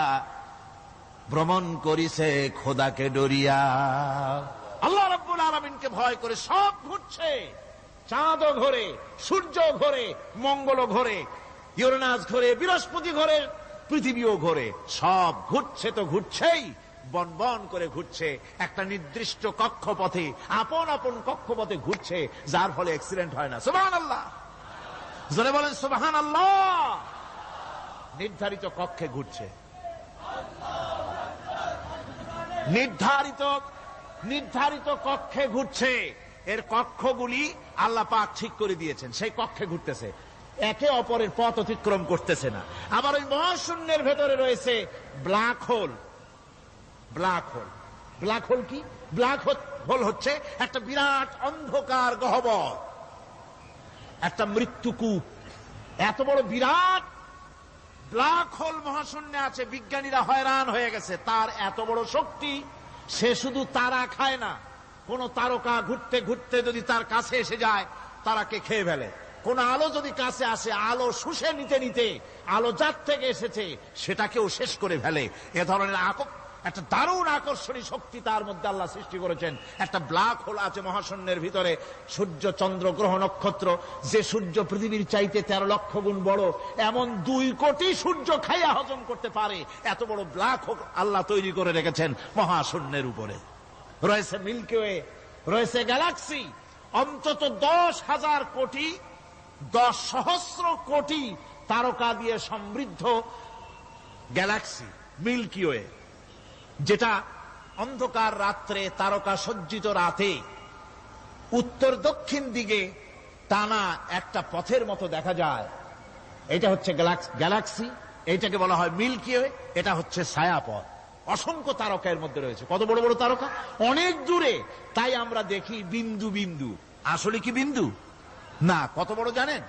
ভ্রমণ করিছে খোদাকে ডরিয়া। আল্লাহ রাব্বুল আলামিনকে ভয় করে সব ঘুরছে, চাঁদও ঘোরে, সূর্য ঘোরে, মঙ্গল ঘোরে, ইউরেনাস ঘোরে, বৃহস্পতি ঘোরে, পৃথিবীও ঘোরে, সব ঘুরছে তো ঘুরছেই, বন বন করে ঘুরছে একটা নির্দিষ্ট কক্ষপথে, আপন আপন কক্ষপথে ঘুরছে, যার ফলে অ্যাক্সিডেন্ট হয় না। সুবহানাল্লাহ, জোরে বলেন সুবহানাল্লাহ। নির্ধারিত কক্ষে ঘুরছে, নির্ধারিত কক্ষে ঘুরছে। এর কক্ষগুলি আল্লাহ পাক ঠিক করে দিয়েছেন, সেই কক্ষে ঘুরতেছে, একে অপরের পথ অতিক্রম করতেছে না। আবার ওই মহাশূন্যের ভেতরে রয়েছে black hole. Black hole, black hole কি? ব্ল্যাক হোল হচ্ছে একটা বিরাট অন্ধকার গহ্বর, একটা মৃত্যুকূপ। এত বড় বিরাট ব্ল্যাক হোল মহাশূন্যে আছে, বিজ্ঞানীরা হয়রান হয়ে গেছে। তার এত বড় শক্তি, সে শুধু তারা খায় না, কোন তারকা ঘুরতে ঘুরতে যদি তার কাছে এসে যায়, তারাকে খেয়ে ফেলে। কোন আলো যদি কাছে আসে, আলো শুষে নিতে নিতে আলো যার থেকে এসেছে সেটাকেও শেষ করে ফেলে। এ ধরনের একটা দারুণ আকর্ষণী শক্তি তার মধ্যে আল্লাহ সৃষ্টি করেছেন। একটা ব্ল্যাক হোল আছে মহাশূন্যের ভিতরে, সূর্য চন্দ্র গ্রহ নক্ষত্র, যে সূর্য পৃথিবীর চাইতে 13 লক্ষ গুণ বড়, এমন 2 কোটি সূর্য খাইয়া হজম করতে পারে এত বড় ব্ল্যাক হোল আল্লাহ তৈরি করে রেখেছেন মহাশূন্যের উপরে। রয়েছে মিল্কি ওয়ে, রয়েছে গ্যালাক্সি, অন্তত 10,000 কোটি 10 সহস্র কোটি তারকা দিয়ে সমৃদ্ধ গ্যালাক্সি মিল্কি ওয়ে, যেটা অন্ধকার রাত্রে তারকা সজ্জিত রাতে উত্তর দক্ষিণ দিকে টানা একটা পথের মতো দেখা যায়। এটা হচ্ছে গ্যালাক্সি, এইটাকে বলা হয় মিল্কি ওয়ে। এটা হচ্ছে ছায়াপথ। অসংখ্য তারকা এর মধ্যে রয়েছে। কত বড় বড় তারকা, অনেক দূরে। তাই আমরা দেখি বিন্দু বিন্দু, আসলে কি বিন্দু না। কত বড় জানেন?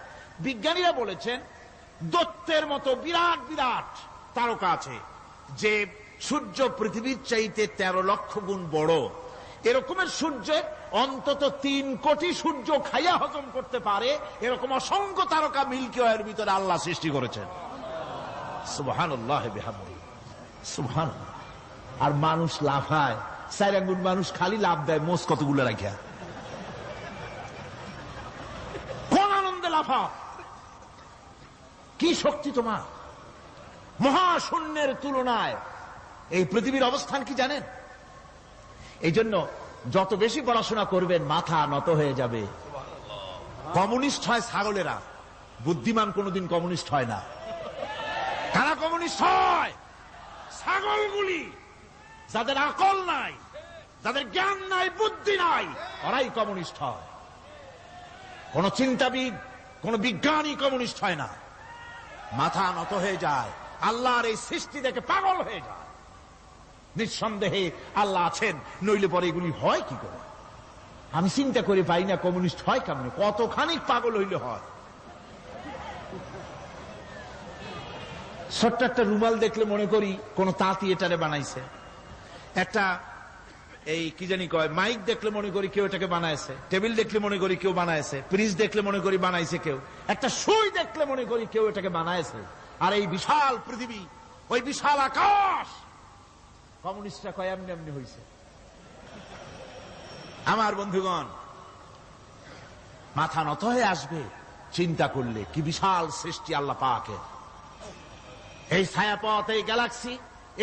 বিজ্ঞানীরা বলেছেন দৈত্যের মতো বিরাট বিরাট তারকা আছে, যে সূর্য পৃথিবীর চাইতে 13 লক্ষ গুণ বড়। এরকমের সূর্যের অন্তত 3 কোটি সূর্য খাইয়া হজম করতে পারে এরকম অসংখ্য তারকা মিল্কি ওয়ের ভিতরে আল্লাহ সৃষ্টি করেছেন। সুবহানাল্লাহ বিহামদিহি, সুবহানাল্লাহ। আর মানুষ লাফায়, 4 আঙ্গুল মানুষ খালি লাভ দেয় মোষ কতগুলো রাখিয়া। কোন আনন্দে লাফা, কি শক্তি তোমার! মহাশূন্যের তুলনায় এই পৃথিবীর অবস্থান কি জানেন? এই জন্য যত বেশি পড়াশোনা করবেন মাথা নত হয়ে যাবে। কমিউনিস্ট হয় ছাগলেরা, বুদ্ধিমান কোনদিন কমিউনিস্ট হয় না। কারা কমিউনিস্ট হয়? ছাগলগুলি, যাদের আকল নাই, যাদের জ্ঞান নাই, বুদ্ধি নাই, ওরাই কমিউনিস্ট হয়। কোন চিন্তাবিদ, কোন বিজ্ঞানী কমিউনিস্ট হয় না। মাথা নত হয়ে যায়, আল্লাহর এই সৃষ্টি দেখে পাগল হয়ে যায়। নিঃসন্দেহে আল্লাহ আছেন, নইলে পরে এগুলি হয় কি করে? আমি চিন্তা করে পাই না কমিউনিস্ট হয় কেমন, কতখানি পাগল হইলে হয়। ছোট্ট একটা রুমাল দেখলে মনে করি কোন তাঁতি এটারে বানাইছে। একটা এই কি জানি কয় মাইক দেখলে মনে করি কেউ এটাকে বানাইছে। টেবিল দেখলে মনে করি কেউ বানাইছে। ফ্রিজ দেখলে মনে করি বানাইছে কেউ। একটা সুই দেখলে মনে করি কেউ এটাকে বানাইছে। আর এই বিশাল পৃথিবী, ওই বিশাল আকাশ, কমিউনিস্টরা কয় এমনি এমনি হয়েছে। আমার বন্ধুগণ, মাথা নত হয়ে আসবে চিন্তা করলে কি বিশাল সৃষ্টি আল্লাহ পাকের। এই ছায়াপথ, এই গ্যালাক্সি,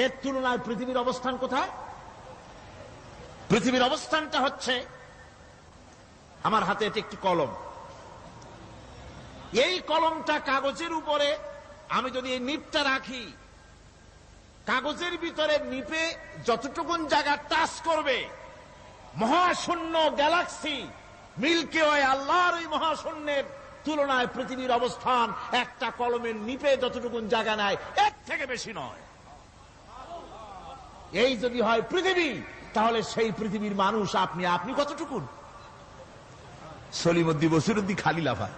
এর তুলনায় পৃথিবীর অবস্থান কোথায়? পৃথিবীর অবস্থানটা হচ্ছে, আমার হাতে এটি একটি কলম। এই কলমটা কাগজের উপরে আমি যদি এই নিপটা রাখি, কাগজের ভিতরে নিপে যতটুকুন জায়গা টাচ করবে, মহাশূন্য গ্যালাক্সি মিল্কি ওয়ে, আল্লাহর ওই মহাশূন্যের তুলনায় পৃথিবীর অবস্থান একটা কলমের নিপে যতটুকুন জায়গা নেয় এর থেকে বেশি নয়। এই যদি হয় পৃথিবী, তাহলে সেই পৃথিবীর মানুষ আপনি কতটুকুন? সলিমুদ্দি বসিরুদ্দি খালি লাফায়।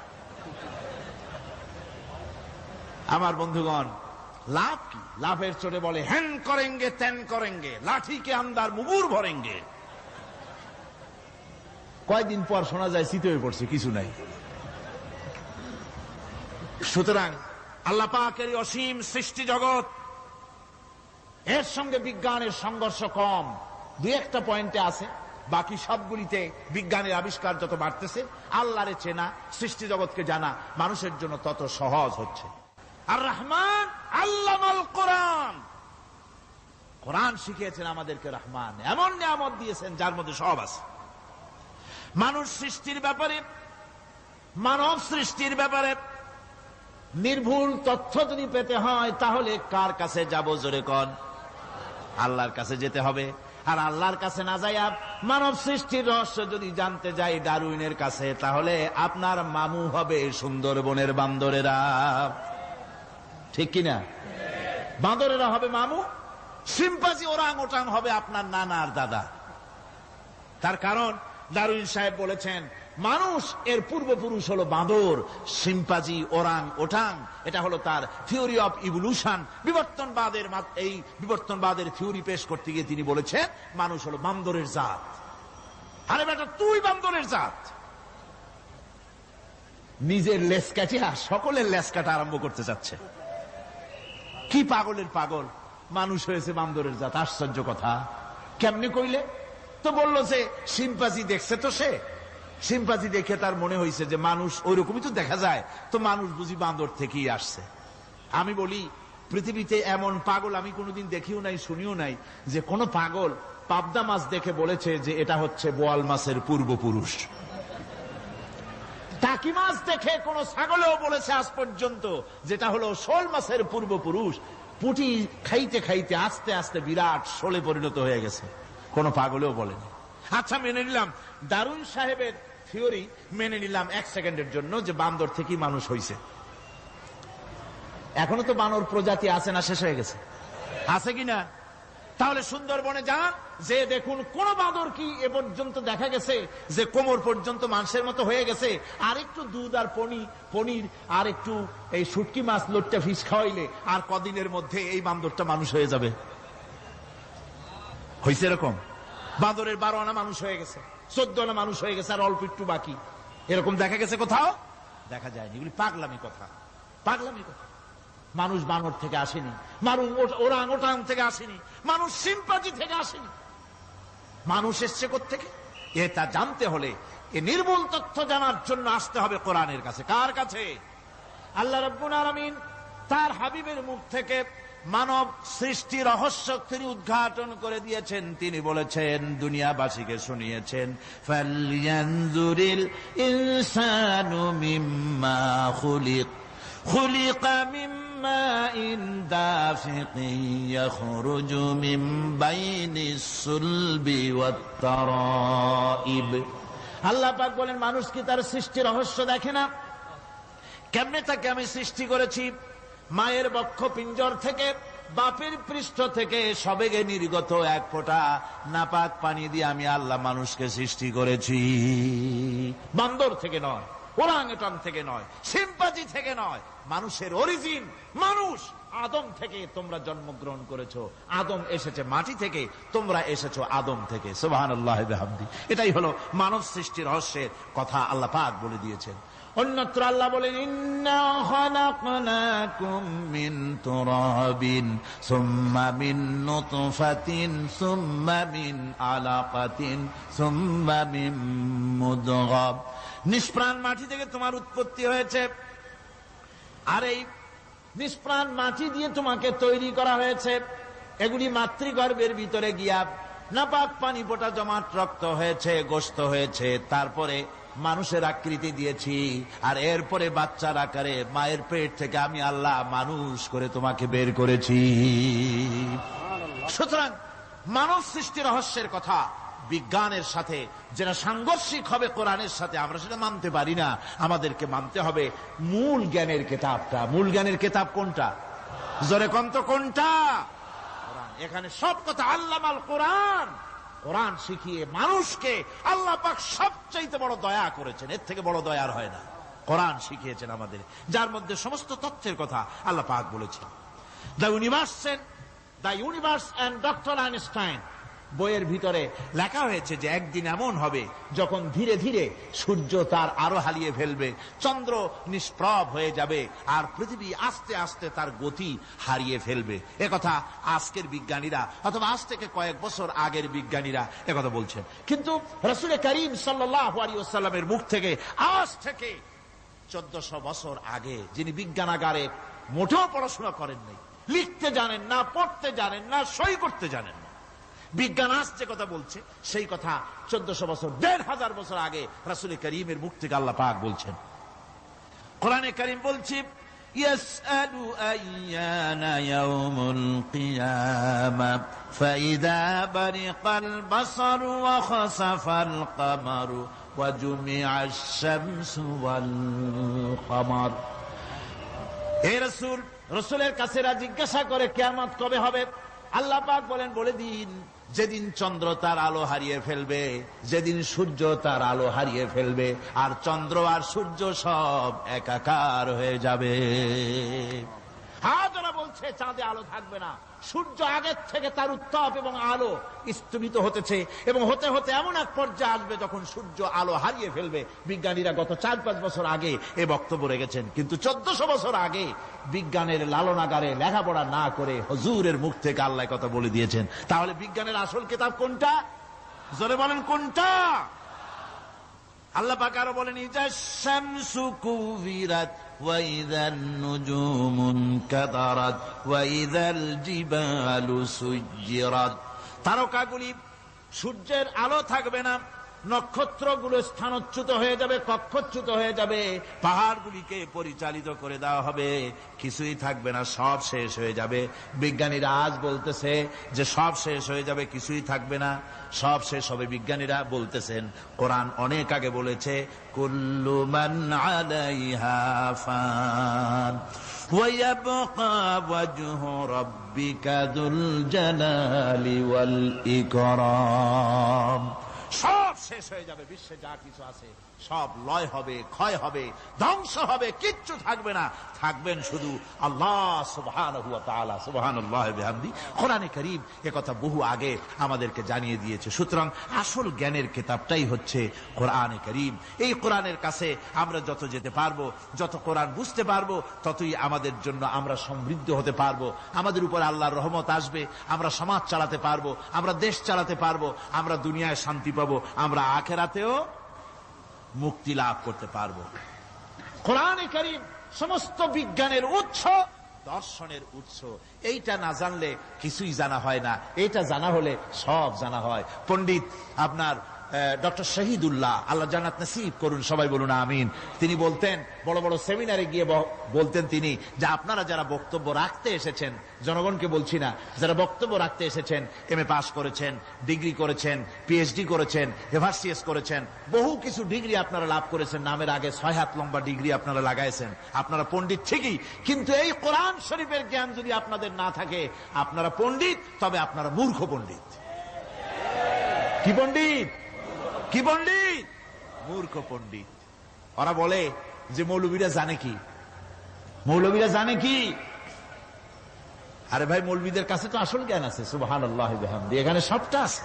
আমার বন্ধুগণ, লাভ কি? লাভের চোটে বলে হ্যান করেঙ্গে ত্যান করেঙ্গে, লাঠিকে আন্দার মুগুর ভরেঙ্গে। কয়দিন পর শোনা যায় শীত হয়ে পড়ছে, কিছু নাই। সুতরাং আল্লাহ পাকের অসীম সৃষ্টি জগৎ, এর সঙ্গে বিজ্ঞানের সংঘর্ষ কম, 2-1টা পয়েন্টে আছে। বাকি সবগুলিতে বিজ্ঞানের আবিষ্কার যত বাড়তেছে, আল্লাহরে চেনা, সৃষ্টি জগৎকে জানা মানুষের জন্য তত সহজ হচ্ছে। আর রহমান আল্লামাল কোরআন, কোরআন শিখিয়েছেন আমাদেরকে। রহমান এমন নিয়ামত দিয়েছেন যার মধ্যে সব আছে। মানুষ সৃষ্টির ব্যাপারে, মানব সৃষ্টির ব্যাপারে নির্ভুল তথ্য যদি পেতে হয়, তাহলে কার কাছে যাব? জোরে কন। আল্লাহর কাছে যেতে হবে। আর আল্লাহর কাছে না যাইয়া মানব সৃষ্টির রহস্য যদি জানতে যাই ডারউইনের কাছে, তাহলে আপনার মামু হবে সুন্দরবনের বান্দরেরা। ঠিক কিনা? বান্দরেরা হবে মামু, সিম্পাজি ওরাং ওটাং হবে আপনার নানার দাদা। তার কারণ ডারউইন সাহেব বলেছেন মানুষ এর পূর্বপুরুষ হলো বাঁদর, সিম্পাজি, ওরাং ওটাং। এটা হলো তার থিওরি অফ ইভলিউশন। এই বিবর্তনবাদের থিওরি পেশ করতে গিয়ে তিনি বলেছেন মানুষ হলো বান্দরের জাত। আরে বেটা, তুই বান্দরের জাত। নিজের লেজ কাটিয়া সকলের লেজ কাটা আরম্ভ করতে চাচ্ছে। কি পাগলের পাগল মানুষ হয়েছে বান্দরের জাত, আশ্চর্য কথা। কেমনি কইলে? তো বলল যে সিম্পাজি দেখছে, তো সে সিম্পাজি দেখে তার মনে হয়েছে যে মানুষ ওইরকমই তো দেখা যায়, তো মানুষ বুঝি বান্দর থেকেই আসছে। আমি বলি পৃথিবীতে এমন পাগল আমি কোনোদিন দেখিও নাই, শুনিও নাই যে কোন পাগল পাবদা মাছ দেখে বলেছে যে এটা হচ্ছে বোয়াল মাছের পূর্বপুরুষ। টাকি মাছ দেখে কোন ছাগলেও বলেছে আজ পর্যন্ত যেটা হলো শোল মাছের পূর্বপুরুষ। পুঁটি খাইতে খাইতে আস্তে আস্তে বিরাট শোলে পরিণত হয়ে গেছে, কোন পাগলেও বলেনি। আচ্ছা মেনে নিলাম দারুন সাহেবের থিওরি, মেনে নিলাম 1 সেকেন্ডের জন্য যে বান্দর থেকেই মানুষ হয়েছে। এখনো তো বানর প্রজাতি আছে না শেষ হয়ে গেছে? আছে কিনা? তাহলে সুন্দরবনে যান, যে দেখুন কোন বাঁদর কি এ পর্যন্ত দেখা গেছে যে কোমর পর্যন্ত মানুষের মতো হয়ে গেছে? আর একটু দুধ আর পনির আর একটু এই শুটকি মাছ লোট্টা ফিশ খাওয়াইলে আর কদিনের মধ্যে এই বান্দরটা মানুষ হয়ে যাবে। হয়েছে এরকম? বাঁদরের 12 আনা মানুষ হয়ে গেছে, 14 আনা মানুষ হয়ে গেছে, আর অল্প একটু বাকি। এরকম দেখা গেছে কোথাও? দেখা যায়নি। এগুলি পাগলামি কথা, পাগলামি কথা। মানুষ বানর থেকে আসেনি, মানুষ ওরাং ওটাং থেকে আসেনি, মানুষ সিম্পাজি থেকে আসেনি। মানুষ এসছে কোত্থেকে? এটা জানতে হলে এ নির্মূল তথ্য জানার জন্য আসতে হবে কোরআনের কাছে। কার কাছে? আল্লাহ রাব্বুল আলামিন তার হাবিবের মুখ থেকে মানব সৃষ্টি রহস্য তিনি উদ্ঘাটন করে দিয়েছেন। তিনি বলেছেন, দুনিয়াবাসীকে শুনিয়েছেন, ফালয়ানজুরিল ইনসানু মিম্মা খুলিক খুলিকা মিম্মা ইন দাফিকিন ইয়াখরুজু মিন বাইনিস সুলবি ওয়াত তারাইব। আল্লাহ পাক বলেন, মানুষ কি তার সৃষ্টি রহস্য দেখে না? কেমনে তাকে আমি সৃষ্টি করেছি? মায়ের বক্ষ পিঞ্জর থেকে, বাপের পৃষ্ঠ থেকে সবেগে নির্গত 1 ফোঁটা নাপাক পানি দিয়ে আমি আল্লাহ মানুষকে সৃষ্টি করেছি। বান্দর থেকে নয়, ওরাংওটাং থেকে নয়, সিম্পাজি থেকে নয়। মানুষের অরিজিন মানুষ। আদম থেকে তোমরা জন্মগ্রহণ করেছো, আদম এসেছে মাটি থেকে, তোমরা এসেছো আদম থেকে। সুবহানাল্লাহ ওয়া বিহামদি। এটাই হলো মানব সৃষ্টির রহস্যের কথা আল্লাহ পাক বলে দিয়েছেন। অন্যত্র আল্লাহ বলেন, ইন্না খালাকনাকুম মিন তুরাবিন সুম্মা মিন নুতফাতিন সুম্মা মিন আলাকাতিন সুম্মা মিন মুদগাহ। নিষ্প্রাণ মাটি থেকে তোমার উৎপত্তি হয়েছে, আর এই নিষ্প্রাণ মাটি দিয়ে তোমাকে তৈরি করা হয়েছে। এগুলি মাতৃগর্ভের ভিতরে গিয়া নাপাক পানি ফোঁটা জমাট রক্ত হয়েছে, গোশত হয়েছে, তারপরে মানুষের আকৃতি দিয়েছি, আর এরপরে বাচ্চার আকারে মায়ের পেট থেকে আমি আল্লাহ মানুষ করে তোমাকে বের করেছি। সুতরাং মানব সৃষ্টি রহস্যের কথা বিজ্ঞানের সাথে যেটা সাংঘর্ষিক হবে কোরআনের সাথে, আমরা সেটা মানতে পারি না। আমাদেরকে মানতে হবে মূল জ্ঞানের কেতাবটা। মূল জ্ঞানের কেতাব কোনটা? জোরে কম তো কোনটা? কোরআন। এখানে সব কথা আল্লামাল কোরআন। কোরআন শিখিয়ে মানুষকে আল্লাহ পাক সবচাইতে বড় দয়া করেছেন, এর থেকে বড় দয়া আর হয় না। কোরআন শিখিয়েছেন আমাদের, যার মধ্যে সমস্ত তথ্যের কথা আল্লাহ পাক বলেছেন। The universe and doctor Einstein বইয়ের ভিতরে লেখা হয়েছে যে একদিন এমন হবে যখন ধীরে ধীরে সূর্য তার আরো হারিয়ে ফেলবে, চন্দ্র নিষ্প্রভ হয়ে যাবে, আর পৃথিবী আস্তে আস্তে তার গতি হারিয়ে ফেলবে। একথা আজকের বিজ্ঞানীরা অথবা আজ থেকে কয়েক বছর আগের বিজ্ঞানীরা একথা বলছেন। কিন্তু রাসূল করিম সাল্লাল্লাহু আলাইহি ওয়াসাল্লামের মুখ থেকে আজ থেকে 1400 বছর আগে, যিনি বিজ্ঞানাগারে মোটেও পড়াশোনা করেন নাই, লিখতে জানেন না, পড়তে জানেন না, সই করতে জানেন না, বিজ্ঞান আজ যে কথা বলছে সেই কথা 1400 বছর, 1500 বছর আগে রাসূল করিমের মুখ থেকে আল্লাহ পাক বলছেন। কোরআনে কারীম বলছে, ইয়াসআলু আইয়ানা ইয়াউমুল কিয়ামা ফাইযা বারিকাল বাসারু ওয়া খাসাফাল কামারু ওয়া জুমিআশ শামসু ওয়াল কামার। হে রাসূল, রাসূলের কাছে জিজ্ঞাসা করে কিয়ামত কবে হবে? আল্লাহ পাক বলেন, বলে দিন যেদিন চন্দ্র তার আলো হারিয়ে ফেলবে, যেদিন সূর্য তার আলো হারিয়ে ফেলবে, আর চন্দ্র আর সূর্য সব একাকার হয়ে যাবে। হাজারা বলছে বলছে চাঁদে আলো থাকবে না। সূর্য আগের থেকে তার উত্তাপ এবং আলো স্তমিত হতেছে এবং হতে হতে এমন এক পর্যায়ে আসবে যখন সূর্য আলো হারিয়ে ফেলবে। বিজ্ঞানীরা গত 4-5 বছর আগে এ বক্তব্য রেখেছেন, কিন্তু 1400 বছর আগে বিজ্ঞানের লালনাগারে লেখাপড়া না করে হুজুরের মুখ থেকে আল্লাহ কথা বলে দিয়েছেন। তাহলে বিজ্ঞানের আসল কিতাব কোনটা? জোরে বলেন কোনটা? আল্লাহ পাক আরো বলেন, ইজা শামসু কুবিরাত ওয়া ইযান নুজুমু কাদারাত ওয়া ইযাল জিবালু সুজ্জিরাত। তারকাগুলি, সূর্যের আলো থাকবে না, নক্ষত্রগুলো স্থানচ্যুত হয়ে যাবে, কক্ষচ্যুত হয়ে যাবে, পাহাড়গুলিকে পরিচালিত করে দেওয়া হবে, কিছুই থাকবে না, সব শেষ হয়ে যাবে। বিজ্ঞানীরা আজ বলতেছে যে সব শেষ হয়ে যাবে, কিছুই থাকবে না, সব শেষ হবে। বিজ্ঞানীরা বলতেছেন, কোরআন অনেক আগে বলেছে, কুল্লু মান আলাইহা ফান ওয়া ইয়াবকা ওয়াজহু রাব্বিকা যুল জালালি ওয়াল ইকরাম। সব শেষ হয়ে যাবে, বিশ্বে যা কিছু আছে সব লয় হবে, ক্ষয় হবে, ধ্বংস হবে, কিচ্ছু থাকবে না, থাকবেন শুধু আল্লাহ সুবহানাহু ওয়া তাআলা। সুবহানাল্লাহ ওয়া বিহামদিহি। কোরআনে কারীম একথা বহু আগে আমাদেরকে জানিয়ে দিয়েছে। সুতরাং আসল জ্ঞানের কিতাবটাই হচ্ছে কোরআনে কারীম। এই কোরআনের কাছে আমরা যত যেতে পারবো, যত কোরআন বুঝতে পারবো, ততই আমাদের জন্য আমরা সমৃদ্ধ হতে পারবো, আমাদের উপর আল্লাহর রহমত আসবে, আমরা সমাজ চালাতে পারবো, আমরা দেশ চালাতে পারবো, আমরা দুনিয়ায় শান্তি পাবো, আমরা আখিরাতেও মুক্তি লাভ করতে পারবো। কোরআনে কারীম সমস্ত বিজ্ঞানের উৎস, দর্শনের উৎস। এইটা না জানলে কিছুই জানা হয় না, এটা জানা হলে সব জানা হয়। পণ্ডিত আপনার ডক্টর শহীদুল্লাহ, আল্লাহ জান্নাত নসিব করুন, সবাই বলুন আমিন। তিনি বলতেন, বড় বড় সেমিনারে গিয়ে বলতেন তিনি, যে আপনারা যারা বক্তব্য রাখতে এসেছেন, জনগণকে বলছি না, যারা বক্তব্য রাখতে এসেছেন, এমএ পাস করেছেন, ডিগ্রি করেছেন, পিএইচডি করেছেন, এভারসিএস করেছেন, বহু কিছু ডিগ্রি আপনারা লাভ করেছেন, নামের আগে 6 হাত লম্বা ডিগ্রি আপনারা লাগাইছেন, আপনারা পণ্ডিত ঠিকই, কিন্তু এই কোরআন শরীফের জ্ঞান যদি আপনাদের না থাকে, আপনারা পণ্ডিত, তবে আপনারা মূর্খ পণ্ডিত। কি পণ্ডিত? কি পণ্ডিত? মূর্খ পণ্ডিত। ওরা বলে যে মৌলবীরা জানে কি, মৌলবীরা জানে কি? আরে ভাই, মৌলবীদের কাছে তো আসল জ্ঞান আছে। সুবহানাল্লাহ ওয়া বিহামদিহি। এখানে সবটা আছে।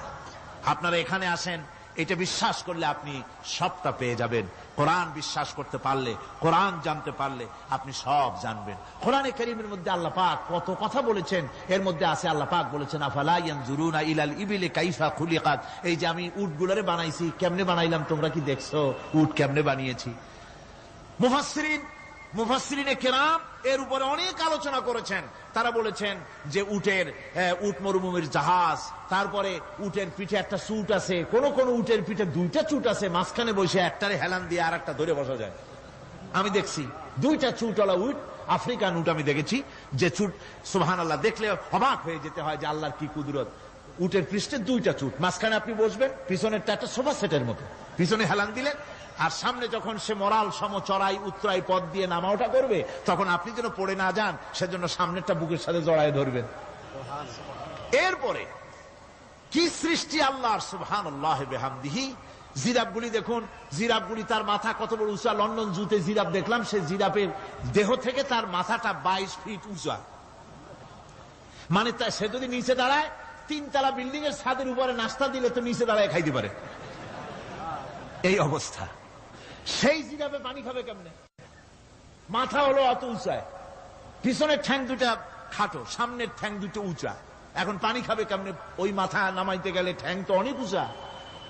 আপনারা এখানে আসেন, এটা বিশ্বাস করলে আপনি সবটা পেয়ে যাবেন। কোরআন বিশ্বাস করতে পারলে, কোরআন জানতে পারলে আপনি সব জানবেন। কোরআনে কারীমের মধ্যে আল্লাহ পাক কত কথা বলেছেন। এর মধ্যে আছে, আল্লাহ পাক বলেছেন, আফালা ইয়ানজুরুনা ইলাল ইবিলি কাইফা খুলিকাত। এই যে আমি উটগুলোরে বানাইছি, কেমনে বানাইলাম তোমরা কি দেখছো? উট কেমনে বানিয়েছি? মুফাসসিরিনে কেরাম এর উপরে অনেক আলোচনা করেছেন। তারা বলেছেন যে উট মরুভূমির জাহাজ, তারপরে উটের পিঠে একটা চুট আছে, কোন কোন উটের পিঠে 2টা চুট আছে, মাঝখানে বসে একটারে হেলান দিয়ে আর একটা ধরে বসা যায়। আমি দেখছি 2টা চুটওয়ালা উট, আফ্রিকান উট আমি দেখেছি, যে চুট সুবহানাল্লাহ দেখলে অবাক হয়ে যেতে হয় যে আল্লাহর কি কুদরত। উটের পৃষ্ঠে 2টা চুট, মাঝখানে আপনি বসবেন, পিছনেরটা একটা সোফা সেটের মতো, পিছনে হেলান দিলেন, আর সামনে যখন সে মরাল সম চড়াই উত্তরাই পথ দিয়ে নামা ওঠা করবে, তখন আপনি যেন পড়ে না যান সেজন্য সামনেরটা বুকের সাথে জড়ায় ধরবেন। এরপরে কি সৃষ্টি আল্লাহর, সুবহানাল্লাহ ওয়া বিহামদিহি। জিরাফগুলি দেখুন, জিরাফগুলি তার মাথা কত বড় উঁচা। লন্ডন জুতে জিরাফ দেখলাম, সে জিরাফের দেহ থেকে তার মাথাটা 22 ফিট উঁচা। মানে সে যদি নিচে দাঁড়ায়, 3 তলা বিল্ডিং এর ছাদের উপরে নাস্তা দিলে তো নিচে দাঁড়ায় খাইতে পারে, এই অবস্থা। সেই জিরাফে পানি খাবে কেমনে? মাথা হলো অত উঁচায়, পিছনের ঠ্যাং 2টা খাটো, সামনের ঠ্যাং 2টো উঁচা, এখন পানি খাবে কেমনে? ওই মাথা নামাইতে গেলে ঠ্যাং তো অনেক উঁচা।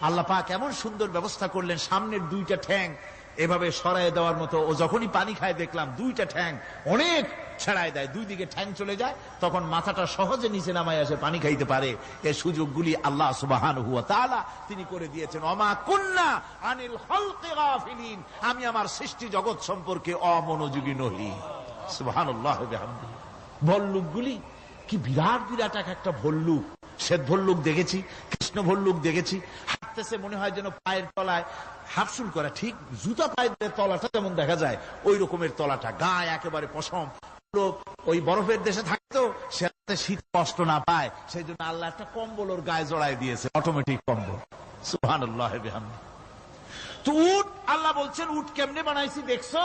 আল্লাহ পাক এমন সুন্দর ব্যবস্থা করলেন, সামনের 2টা ঠ্যাং এভাবে সরায় দেওয়ার মতো। ও যখনই পানি খায় দেখলাম 2টা ঠ্যাং অনেক ছেড়ায় দেয়, 2 দিকে ঠ্যাং চলে যায়, তখন মাথাটা সহজে নিচে নামায় আসে, পানি খাইতে পারে। এই সুযোগগুলি আল্লাহ সুবহানাহু ওয়া তাআলা তিনি করে দিয়েছেন। ওমা কুন্না আনিল খালকি গাফিলিন, আমি আমার সৃষ্টি জগৎ সম্পর্কে অমনোযোগী নহি। সুবহানাল্লাহ ওয়া বিহামদিহি। ভল্লুকগুলি কি বিরাট বিরাট একটা ভল্লুক, শ্বেত ভল্লুক দেখেছি, কৃষ্ণ ভল্লুক দেখেছি, হাঁটতেছে মনে হয় যেন পায়ের তলায় হাফসুল করা, ঠিক জুতা পায়ের তলাটা যেমন দেখা যায় ওই রকমের তলাটা, গায়ে একেবারে পশম। ওই বরফের দেশে থাকতো, সে শীত কষ্ট না পায়, সেই জন্য আল্লাহ একটা কম্বল ওর গায়ে জড়ায় দিয়েছে, অটোমেটিক কম্বল। সুবহানাল্লাহ ওয়া বিহামদিহি। তো উট, আল্লাহ বলছেন উট কেমনে বানাইছি দেখছো?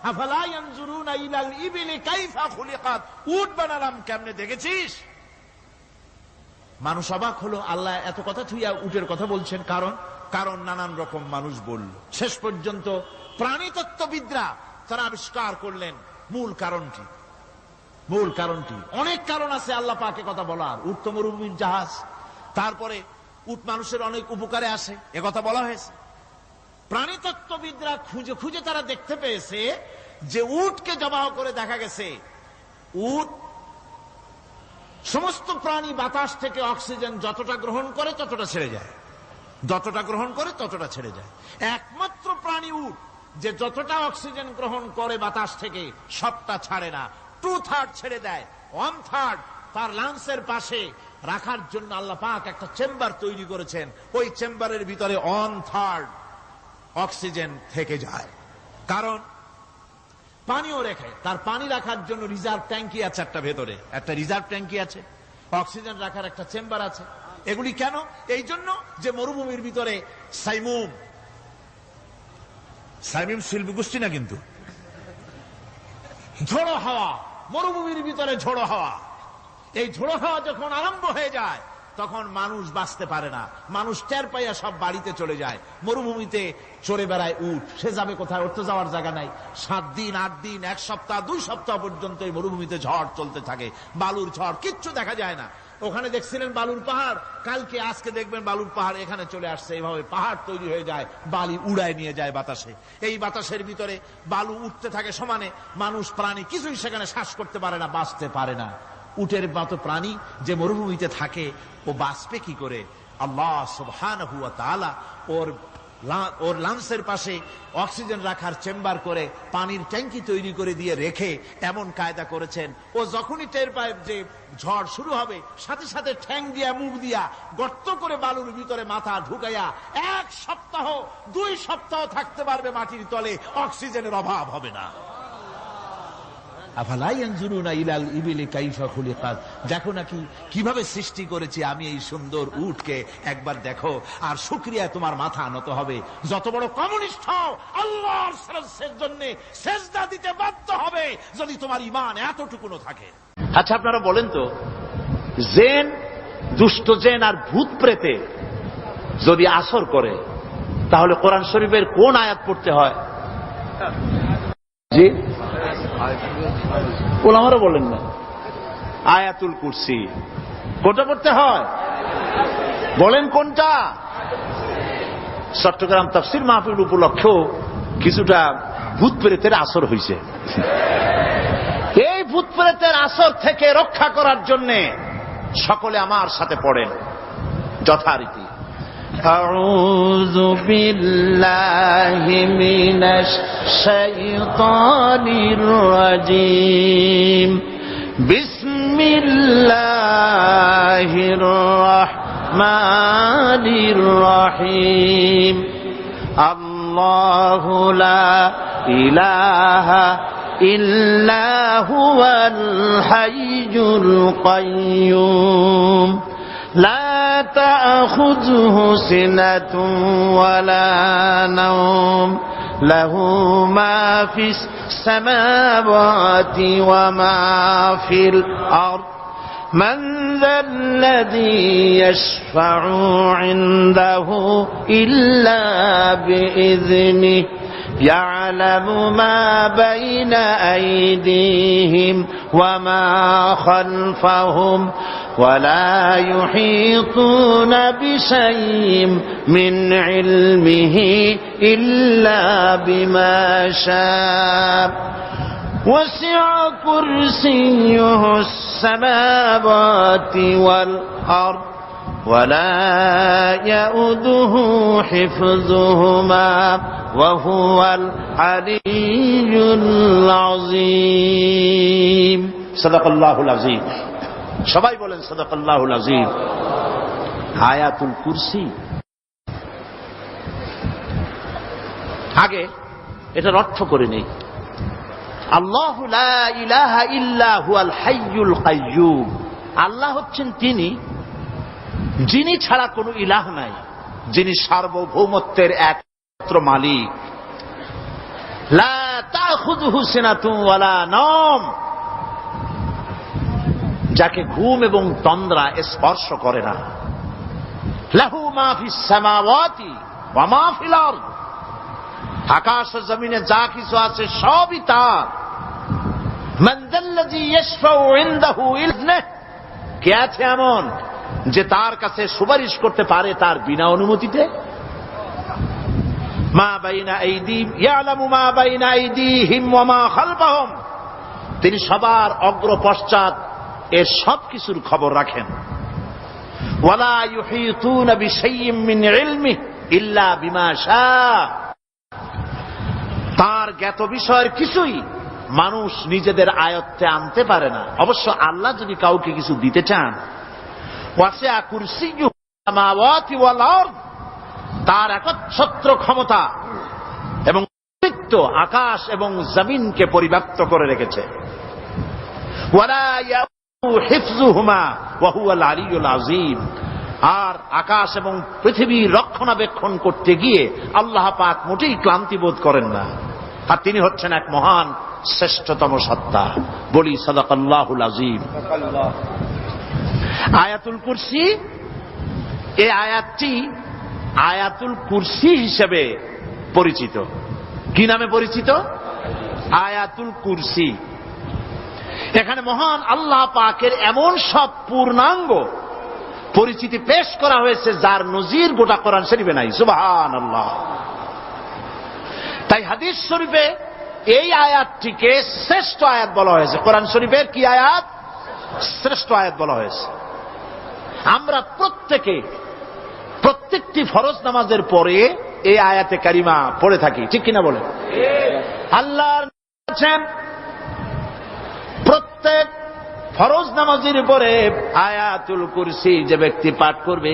আফালা ইয়ানজুরুনা ইলাল ইবিলি কাইফা খুলিকাত, উট বানালাম কেমনে দেখেছিস? মানুষ অবাক হলো, আল্লাহ এত কথা থুইয়া উটের কথা বলছেন। কারণ নানান রকম মানুষ বলল। শেষ পর্যন্ত প্রাণীতত্ত্ববিদরা তারা আবিষ্কার করলেন মূল কারণটি। অনেক কারণ আছে আল্লাহ পাকে কথা বলার। উট তো মরুভূমির জাহাজ, তারপরে উট মানুষের অনেক উপকারে আসে, একথা বলা হয়েছে। প্রাণীতত্ত্ববিদরা খুঁজে তারা দেখতে পেয়েছে যে উটকে জবাহ করে দেখা গেছে উট সমস্ত প্রাণী বাতাস থেকে অক্সিজেন যতটা গ্রহণ করে ততটা ছেড়ে যায়। একমাত্র প্রাণী উট যে যতটা অক্সিজেন গ্রহণ করে বাতাস থেকে সবটা ছাড়ে না, 2/3 ছেড়ে দেয়। 1/3 তার লাংসের পাশে রাখার জন্য আল্লাহ পাক একটা চেম্বার তৈরি করেছেন। ওই চেম্বারের ভিতরে 1/3 অক্সিজেন থেকে যায়। কারণ পানিও রেখে, তার পানি রাখার জন্য রিজার্ভ ট্যাঙ্কি আছে, একটা রিজার্ভ ট্যাঙ্কি আছে, অক্সিজেন রাখার একটা চেম্বার আছে। এগুলি কেন? এই জন্য যে মরুভূমির ভিতরে সাইমুম শিল্পী গোষ্ঠী না, কিন্তু ঝোড়ো হাওয়া, মরুভূমির ভিতরে ঝোড়ো হাওয়া, এই ঝোড়ো হাওয়া যখন আরম্ভ হয়ে যায় তখন মানুষ বাঁচতে পারে না। মানুষ টের পাইয়া সব বাড়িতে চলে যায়। মরুভূমিতে চড়ে বেড়ায় উট, সে যাবে কোথায়? ওর তো যাওয়ার জায়গা নাই। 7 দিন 8 দিন 1 সপ্তাহ 2 সপ্তাহ পর্যন্ত এই মরুভূমিতে ঝড় চলতে থাকে, বালুর ঝড়, কিচ্ছু দেখা যায় না। ওখানে দেখছিলেন বালুর পাহাড়, আজকে দেখবেন বালুর পাহাড় এখানে চলে আসছে। এইভাবে পাহাড় তৈরি হয়ে যায়, বালি উড়ায় নিয়ে যায় বাতাসে। এই বাতাসের ভিতরে বালু উঠতে থাকে সমানে, মানুষ প্রাণী কিছুই সেখানে শ্বাস করতে পারে না, বাঁচতে পারে না। উটের মতো প্রাণী যে মরুভূমিতে থাকে ও বাঁচবে কি করে? আল্লাহ সুবহানাহু ওয়া তাআলা ওর লাংসের পাশে অক্সিজেন রাখার চেম্বার করে পানির ট্যাঙ্কি তৈরি করে দিয়ে রেখে এমন কায়দা করেছেন, ও যখনই টের পায় যে ঝড় শুরু হবে, সাথে সাথে ঠ্যাং দিয়া মুখ দিয়া গর্ত করে বালুর ভিতরে মাথা ঢুকাইয়া 1 সপ্তাহ 2 সপ্তাহ থাকতে পারবে মাটির তলে, অক্সিজেনের অভাব হবে না। আফালা ইয়ানজুরুনা ইলাল ইবিলি কাইফা খুলিকাত, দেখো নাকি কিভাবে সৃষ্টি করেছি আমি এই সুন্দর উটকে, একবার দেখো। আর শুকরিয়া তোমার মাথা নত হবে। যত বড় কমিউনিস্ট হও, আল্লাহর জন্য সেজদা দিতে বাধ্য হবে যদি তোমার ঈমান এতটুকুনো থাকে। আচ্ছা, আপনারা বলেন তো, জেন, দুষ্ট জেন আর ভূত প্রেতে যদি আসর করে তাহলে কোরআন শরীফের কোন আয়াত পড়তে হয়? জি, ওলামারা বলেন না, আয়াতুল কুরসি। কোনটা পড়তে হয়? বলেন কোনটা? চট্টগ্রাম তাফসীর মাহফিল উপলক্ষেও কিছুটা ভূত প্রেতের আসর হয়েছে। এই ভূত প্রেতের আসর থেকে রক্ষা করার জন্য সকলে আমার সাথে পড়েন যথারীতি। আউযু বিল্লাহি মিনাশ শাইতানির রাজীম। বিসমিল্লাহির রাহমানির রাহিম। আল্লাহু লা ইলাহা ইল্লা হুয়াল হাইয়ুল কাইয়্যুম লা তা'খুযুহু সিনাতুন ওয়ালা নাওম লাহু মা ফিস সামাওয়াতি ওয়া মা ফিল আরদ মান যাল্লাযী ইয়াশফা'ু 'ইনদাহু ইল্লা বিইযনিহি يعلم ما بين أيديهم وما خلفهم ولا يحيطون بشيء من علمه إلا بما شاء وسع كرسيه السماوات والأرض ولا يؤوده حفظهما وهو العلي العظيم صدق الله العظيم সবাই বলেন সাদাকাল্লাহুল আযীম। আয়াতুল কুরসি, আগে এটার অর্থ করে নেই। আল্লাহু লা ইলাহা ইল্লা হুয়াল হাইয়ুল কাইয়্যুম, আল্লাহ হচ্ছেন তিনি যিনি ছাড়া কোনো ইলাহ নাই, যিনি সার্বভৌমত্বের একমাত্র মালিক। লা তাখুযুহু সিনাতুন ওয়ালা নাওম, যাকে ঘুম এবং তন্দ্রা স্পর্শ করে না। লাহু মা ফিস সামাওয়াতি ওয়া মা ফিল আরদ, আকাশ ও জমিনে যা কিছু আছে সবই তার। মান যাল্লাযী ইয়াশফাউ ইনদাহু ইযনিহি, কে আছে এমন যে তার কাছে সুপারিশ করতে পারে তার বিনা অনুমতিতে? মা বাইনা আইদিহিম ইয়ালামু মা বাইনা আইদিহিম ওয়া মা খালফাহুম, তিনি সবার অগ্র পশ্চাৎ এর সব কিছুর খবর রাখেন। ওয়ালা ইউহিতুনা বিশাইইম মিন ইলমিহি ইল্লা বিমা শাআ, তার জ্ঞাত বিষয়ের কিছুই মানুষ নিজেদের আয়ত্তে আনতে পারে না। অবশ্য আল্লাহ যদি কাউকে কিছু দিতে চান, ওয়াসিআ কুরসিয়্যুহু সামাওয়াতি ওয়াল আরদ, তার একচ্ছত্র ক্ষমতা এবং কর্তৃত্ব আকাশ এবং জমিনকে পরিব্যাপ্ত করে রেখেছে। ওয়ালা ইয়াউদুহু হিফযুহুমা ওয়া হুয়াল আলিয়্যুল আযীম, আর আকাশ এবং পৃথিবীর রক্ষণাবেক্ষণ করতে গিয়ে আল্লাহ পাক মোটেই ক্লান্তি বোধ করেন না। আর তিনি হচ্ছেন এক মহান শ্রেষ্ঠতম সত্তা। বলি সাদাকাল্লাহুল আযীম। আয়াতুল কুরসি, এই আয়াতটি আয়াতুল কুরসি হিসেবে পরিচিত। কি নামে পরিচিত? আয়াতুল কুরসি। এখানে মহান আল্লাহ পাকের এমন সব পূর্ণাঙ্গ পরিচিতি পেশ করা হয়েছে যার নজির গোটা কোরআন শরীফে নাই। সুবহানাল্লাহ। তাই হাদিস শরীফে এই আয়াতটিকে শ্রেষ্ঠ আয়াত বলা হয়েছে। কোরআন শরীফের কি আয়াত? শ্রেষ্ঠ আয়াত বলা হয়েছে। আমরা প্রত্যেকটি ফরজ নামাজের পরে এই আয়াতে কারিমা পড়ে থাকি, ঠিক কিনা বলে? আল্লাহর বলেছেন প্রত্যেক ফরজ নামাজের পরে আয়াতুল কুরসি যে ব্যক্তি পাঠ করবে,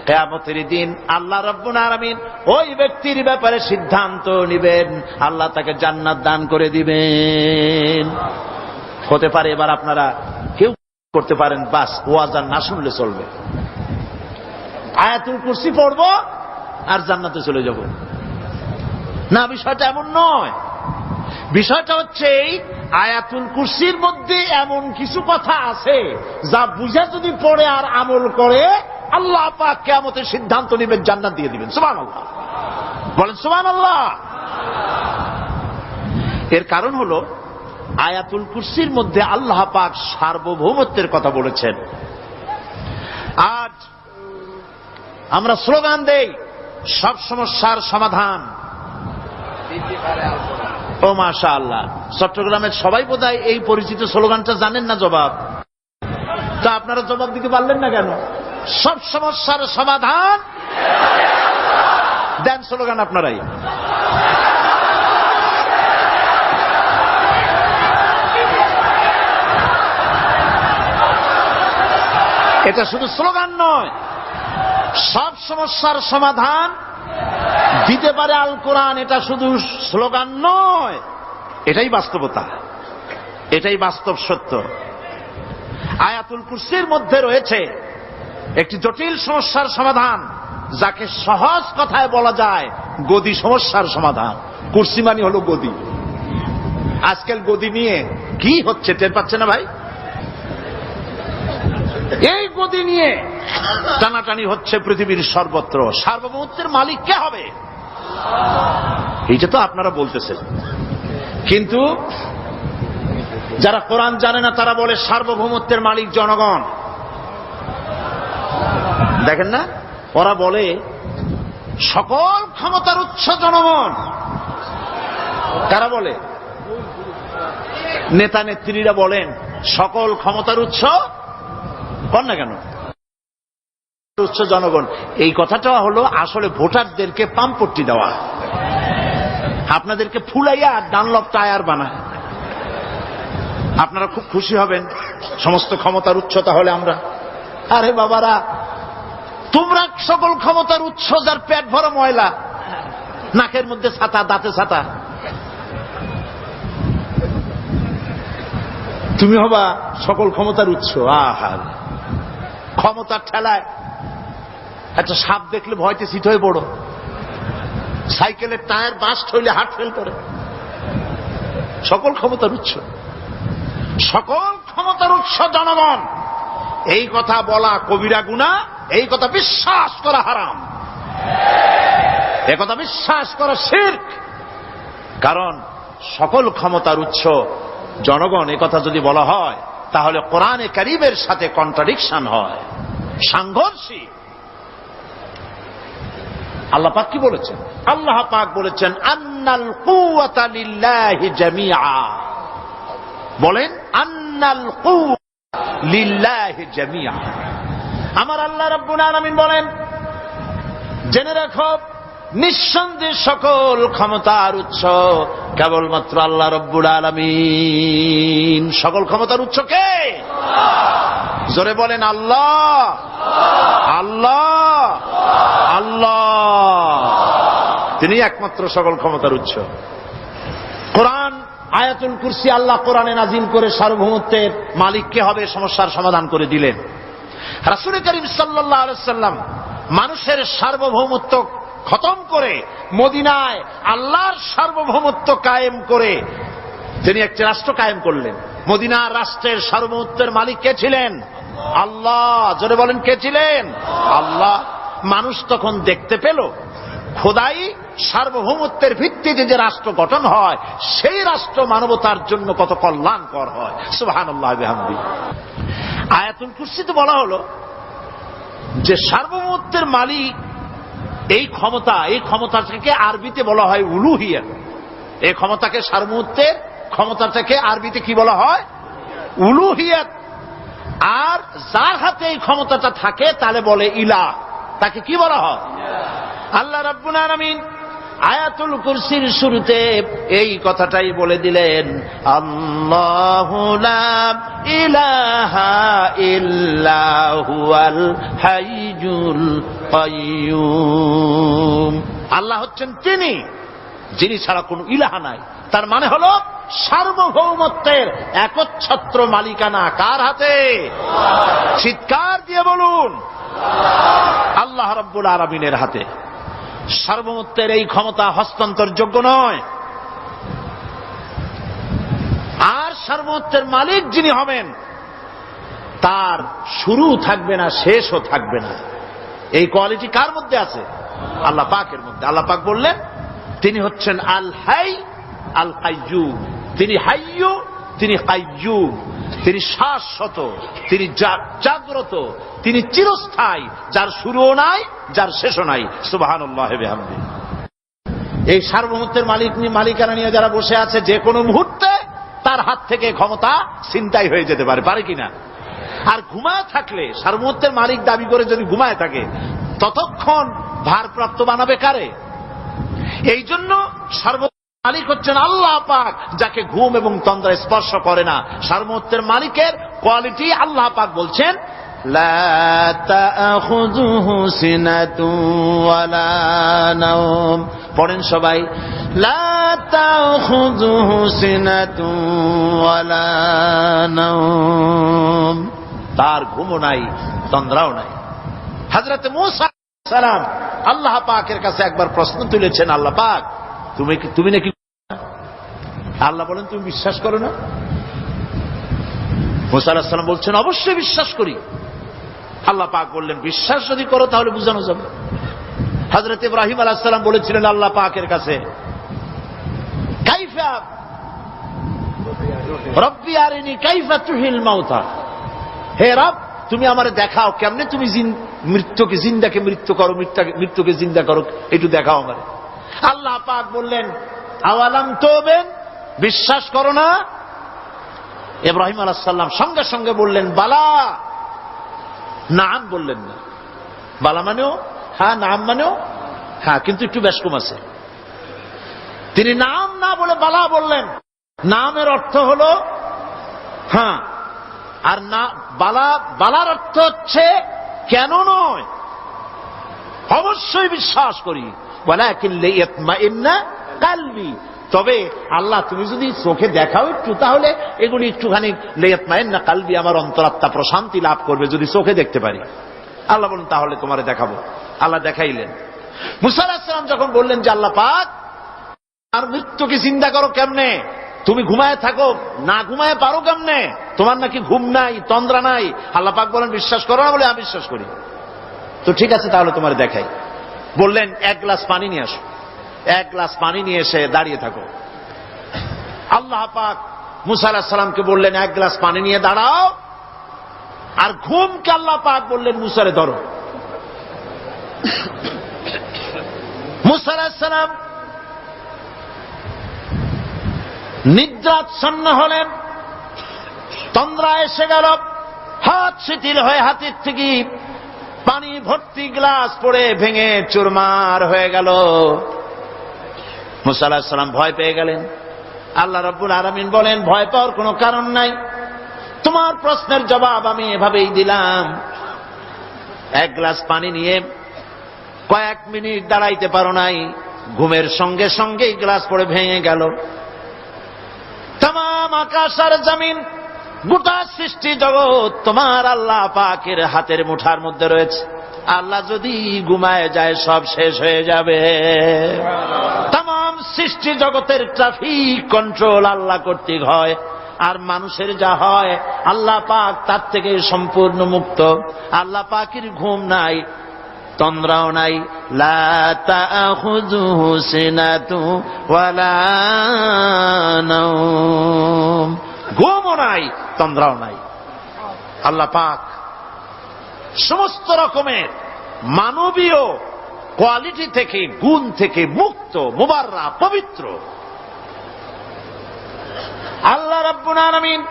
কিয়ামতের দিন আল্লাহ রাব্বুল আলামিন ওই ব্যক্তির ব্যাপারে সিদ্ধান্ত নেবেন, আল্লাহ তাকে জান্নাত দান করে দিবেন। হতে পারে এবার আপনারা কেউ করতে পারেন, বাস ওয়াজ আর না শুনলে চলবে, আয়াতুল কুরসি পড়বো আর জান্নাতে চলে যাব। না, বিষয়টা এমন নয়। বিষয়টা হচ্ছে এই আয়াতুল কুরসির মধ্যে এমন কিছু কথা আছে যা বুঝে যদি পড়ে আর আমল করে আল্লাহ পাক কিয়ামতের সিদ্ধান্ত নেবেন, জান্নাত দিয়ে দিবেন। সুবহানাল্লাহ, বলেন সুবহানাল্লাহ। এর কারণ হলো আয়াতুল কুরসির মধ্যে আল্লাহ পাক সার্বভৌমত্বের কথা বলেছেন। আজ আমরা স্লোগান দেই সব সমস্যার সমাধান। ও মাশাআল্লাহ, চট্টগ্রামের সবাই বোধহয় এই পরিচিত স্লোগানটা জানেন না। জবাব তা আপনারা জবাব দিতে পারলেন না কেন? সব সমস্যার সমাধান দেন স্লোগান আপনারাই। এটা শুধু স্লোগান নয়, সব সমস্যার সমাধান দিতে পারে আল কোরআন। এটা শুধু স্লোগান নয়, এটাই বাস্তবতা, এটাই বাস্তব সত্য। আয়াতুল কুরসির মধ্যে রয়েছে একটি জটিল সমস্যার সমাধান, যাকে সহজ কথায় বলা যায় গদি সমস্যার সমাধান। কুরসি মানে হলো গদি। আজকাল গদি নিয়ে কি হচ্ছে টের পাচ্ছে না ভাই? এই গদি নিয়ে টানাটানি হচ্ছে পৃথিবীর সর্বত্র। সার্বভৌমত্বের মালিক কে হবে? এইটা তো আপনারা বলতেছেন, কিন্তু যারা কোরআন জানে না তারা বলে সার্বভৌমত্বের মালিক জনগণ। দেখেন না, ওরা বলে সকল ক্ষমতার উৎস জনগণ। কারা বলে? নেতা নেত্রীরা বলেন সকল ক্ষমতার উৎস, কর না কেন, উৎস জনগণ। এই কথাটা হলো আসলে ভোটারদেরকে পাম্পট্টি দেওয়া, আপনাদেরকে ফুলাইয়া ডানলপ টায়ার বানায়। আপনারা খুব খুশি হবেন সমস্ত ক্ষমতার উৎস তাহলে আমরা। আরে বাবারা, তোমরা সকল ক্ষমতার উৎস যার পেট ভরা ময়লা, নাকের মধ্যে ছাতা, দাঁতে ছাতা, তুমি হবা সকল ক্ষমতার উৎস। আহার ক্ষমতার ঠেলায় একটা সাপ দেখলে ভয়তে চিত হয়ে পড়ো, সাইকেলের টায়ার বাস্ট হইলে হার্ট ফেল করে। সকল ক্ষমতার উৎস, সকল ক্ষমতার উৎস জনগণ। এই কথা বলা কবিরা গুনাহ, এই কথা বিশ্বাস করা হারাম, এই কথা বিশ্বাস করা শিরক। কারণ সকল ক্ষমতার উৎস জনগণ, এই কথা যদি বলা হয় তাহলে কোরআনে কারীমের সাথে কন্ট্রাডিকশন হয়, সাংঘর্ষিক। আল্লাহ পাক কি বলেছেন? আল্লাহ পাক বলেছেন আন্নাল কুওয়াতা লিল্লাহি জামিআ। বলেন আন্নাল কুওয়াতা লিল্লাহি জামিআ। আমার আল্লাহ রাব্বুল আলামিন বলেন, জেনে রাখো নিঃসন্দেহে সকল ক্ষমতার উৎস কেবলমাত্র আল্লাহ রাব্বুল আলামিন। সকল ক্ষমতার উৎস কে? জোরে বলেন আল্লাহ, আল্লাহ, আল্লাহ। তিনি একমাত্র সকল ক্ষমতার উৎস। কোরআন আয়াতুল কুরসি আল্লাহ কোরআনে নাজিল করে সার্বভৌমত্বের মালিক কে হবে সমস্যার সমাধান করে দিলেন। রাসূল করিম সাল্লাল্লাহু আলাইহি ওয়াসাল্লাম মানুষের সার্বভৌমত্ব খতম করে মদিনায় আল্লাহর সার্বভৌমত্ব কায়েম করে তিনি একটি রাষ্ট্র কায়েম করলেন। মদিনার রাষ্ট্রের সার্বভৌমত্বের মালিক কে ছিলেন? আল্লাহ। জোরে বলেন কে ছিলেন? আল্লাহ। মানুষ তখন দেখতে পেল খোদাই সার্বভৌমত্বের ভিত্তিতে যে রাষ্ট্র গঠন হয় সেই রাষ্ট্র মানবতার জন্য কত কল্যাণকর হয়। সুবহানাল্লাহ বিহামদি। আয়াতুল কুরসিতে বলা হলো যে সার্বভৌমত্বের মালিক এই ক্ষমতাটাকে আরবিতে বলা হয় উলুহিয়াত। এই ক্ষমতাকে সার্বভৌমত্বের ক্ষমতাটাকে আরবিতে কি বলা হয়? উলুহিয়াত। আর যার হাতে এই ক্ষমতাটা থাকে তাহলে বলে ইলাহ, তাকে কি বলা হয়? আল্লাহ রাব্বুল আলামিন আয়াতুল কুরসির শুরুতে এই কথাটাই বলে দিলেন, আল্লাহু লা ইলাহা ইল্লা হুয়াল হাইয়ুল কাইয়্যুম। আল্লাহ হচ্ছেন তিনি যিনি ছাড়া কোনো ইলাহা নাই। তার মানে হলো সার্বভৌমত্বের একচ্ছত্র মালিকানা কার হাতে? চিৎকার দিয়ে বলুন, আল্লাহ রাব্বুল আলামিনের হাতে। সার্বভৌমত্বের এই ক্ষমতা হস্তান্তরযোগ্য নয়। আর সার্বভৌমত্বের মালিক যিনি হবেন তার শুরু থাকবে না, শেষও থাকবে না। এই কোয়ালিটি কার মধ্যে আছে? আল্লাহ পাকের মধ্যে। আল্লাহ পাক বললেন তিনি হচ্ছেন আল হাই আল কাইয়্যুম। তিনি হাইয়্যু, তিনি কাইয়্যুম। তিনি শাশ্বত, তিনি জাগ্রত, তিনি চিরস্থায়ী, যার শুরুও নাই, যার শেষও নাই। সুবহানাল্লাহ বিহামদি। এই সার্বভৌমত্বের মালিকানা নিয়ে যারা বসে আছে, যে কোনো মুহূর্তে তার হাত থেকে ক্ষমতা ছিনতাই হয়ে যেতে পারে, পারে কিনা? আর ঘুমায় থাকলে, সার্বভৌমত্বের মালিক দাবি করে যদি ঘুমায় থাকে, ততক্ষণ ভারপ্রাপ্ত বানাবে কারে? এই জন্য মালিক হচ্ছেন আল্লাহ পাক, যাকে ঘুম এবং তন্দ্রা স্পর্শ করে না। সার্বভৌমত্বের মালিকের কোয়ালিটি আল্লাহ পাক বলছেন লা তাখুযুহু সিনাতুন ওয়ালা নাওম। পড়েন সবাই, লা তাখুযুহু সিনাতুন ওয়ালা নাওম। তার ঘুমও নাই, তন্দ্রাও নাই। হযরত মূসা আলাইহিস সালাম আল্লাহ পাকের কাছে একবার প্রশ্ন তুলেছেন, আল্লাহ পাক তুমি নাকি? আল্লাহ বলেন তুমি বিশ্বাস করো না? মূসা আলাইহিস সালাম বলছেন অবশ্যই বিশ্বাস করি। আল্লাহ পাক বললেন বিশ্বাস যদি করো তাহলে বুঝানো যাবে। হযরত ইব্রাহিম আলাইহিস সালাম বলেছিলেন আল্লাহ পাকের কাছে, কাইফা রব্বি আরিনি কাইফা তুহিল মাউতা। হে রব, তুমি আমারে দেখাও কেমনে তুমি মৃত্যুকে জিন্দাকে মৃত্যু করো, মৃত্যুকে জিন্দা করো, একটু দেখাও আমারে। আল্লাহ পাক বললেন আওয়ালাম তুমিন, বিশ্বাস করো না? ইব্রাহিম আলাইহিস সালাম সঙ্গে সঙ্গে বললেন বালা। নাম বললেন না। বালা মানেও হ্যাঁ, নাম মানেও হ্যাঁ, কিন্তু একটু বেশ কম আছে। তিনি নাম না বলে বালা বললেন। নামের অর্থ হলো হ্যাঁ, আর না বালার অর্থ হচ্ছে কেন নয়, অবশ্যই বিশ্বাস করি। ওয়ালাকিন লিয়াতমাইন্না কালবি। তবে আল্লাহ তুমি যদি চোখে দেখাও একটু, তাহলে এগুলি একটুখানি লিয়াতমাইন্না কালবি, আমার অন্তরাত্মা প্রশান্তি লাভ করবে যদি চোখে দেখতে পারি। আল্লাহ বলেন তাহলে তোমারে দেখাবো। আল্লাহ দেখাইলেন। মুসা আলাইহিস সালাম যখন বললেন যে আল্লাহ পাক আর মৃত্যুকে চিন্তা করো কেমনে, তুমি ঘুমায় থাকো, না ঘুমায় পারো কেমনে? তোমার নাকি ঘুম নাই, তন্দ্রা নাই। আল্লাহ পাক বলেন বিশ্বাস করো না? বলে আমি বিশ্বাস করি। তো ঠিক আছে, তাহলে তোমার দেখাই। বললেন 1 গ্লাস পানি নিয়ে আসো। 1 গ্লাস পানি নিয়ে এসে দাঁড়িয়ে থাকো। আল্লাহ পাক মুসা আলাইহিস সালামকে বললেন 1 গ্লাস পানি নিয়ে দাঁড়াও। আর ঘুমকে আল্লাহ পাক বললেন মুসারে ধরো। মুসা আলাইহিস সালাম নিদ্রাচ্ছন্ন হলেন, তন্দ্রা এসে গেল, হাত শিথিল হয়ে হাতের থেকে পানি ভর্তি গ্লাস পড়ে ভেঙে চুরমার হয়ে গেল। মুসা আলাইহিস সালাম ভয় পেয়ে গেলেন। আল্লাহ রাব্বুল আলামিন বলেন, ভয় পাওয়ার কোনো কারণ নাই, তোমার প্রশ্নের জবাব আমি এভাবেই দিলাম। 1 গ্লাস পানি নিয়ে কয়েক মিনিট দাঁড়াইতে পারো নাই, ঘুমের সঙ্গে সঙ্গে গ্লাস পড়ে ভেঙে গেল। তামাম আকাশ আর জমিন, গোটা সৃষ্টি জগৎ তোমার আল্লাহ পাকের হাতের মুঠার মধ্যে রয়েছে। আল্লাহ যদি ঘুমায় যায় সব শেষ হয়ে যাবে। তামাম সৃষ্টি জগতের ট্রাফিক কন্ট্রোল আল্লাহ কর্তৃক হয়, আর মানুষের যা হয় আল্লাহ পাক তার থেকে সম্পূর্ণ মুক্ত। আল্লাহ পাকের ঘুম নাই, তন্দ্রাও নাই। লা তাখুযুহু সিনাতু ওয়ালা নাওম, ঘুমও নাই, তন্দ্রাও নাই। আল্লাহ পাক সমস্ত রকমের মানবীয় কোয়ালিটি থেকে, গুণ থেকে মুক্ত, মুবাররা, পবিত্র। আল্লাহ রাব্বুল আলামিন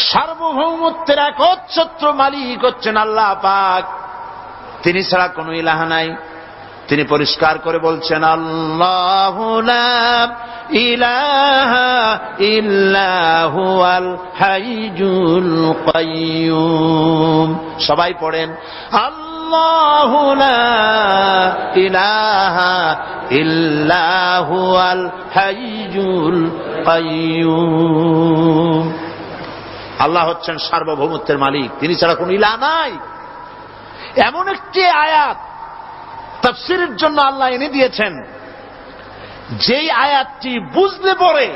সার্বভৌমত্বের একচ্ছত্র মালিক হচ্ছেন আল্লাহ পাক। তিনি ছাড়া কোন ইলাহ নাই। তিনি পরিষ্কার করে বলছেন, আল্লাহু লা ইলাহা ইল্লা হুয়াল হাইয়ুল কাইয়্যুম। সবাই পড়েন, আল্লাহু লা ইলাহা ইল্লা হুয়াল হাইয়ুল কাইয়্যুম। আল্লাহ হচ্ছেন সার্বভৌমত্বের মালিক, তিনি ছাড়া কোন ইলাহ নাই। এমন একটি আয়াত তাফসীরের জন্য আল্লাহ এনে দিয়েছেন, যেই আয়াতটি বুঝলে পরে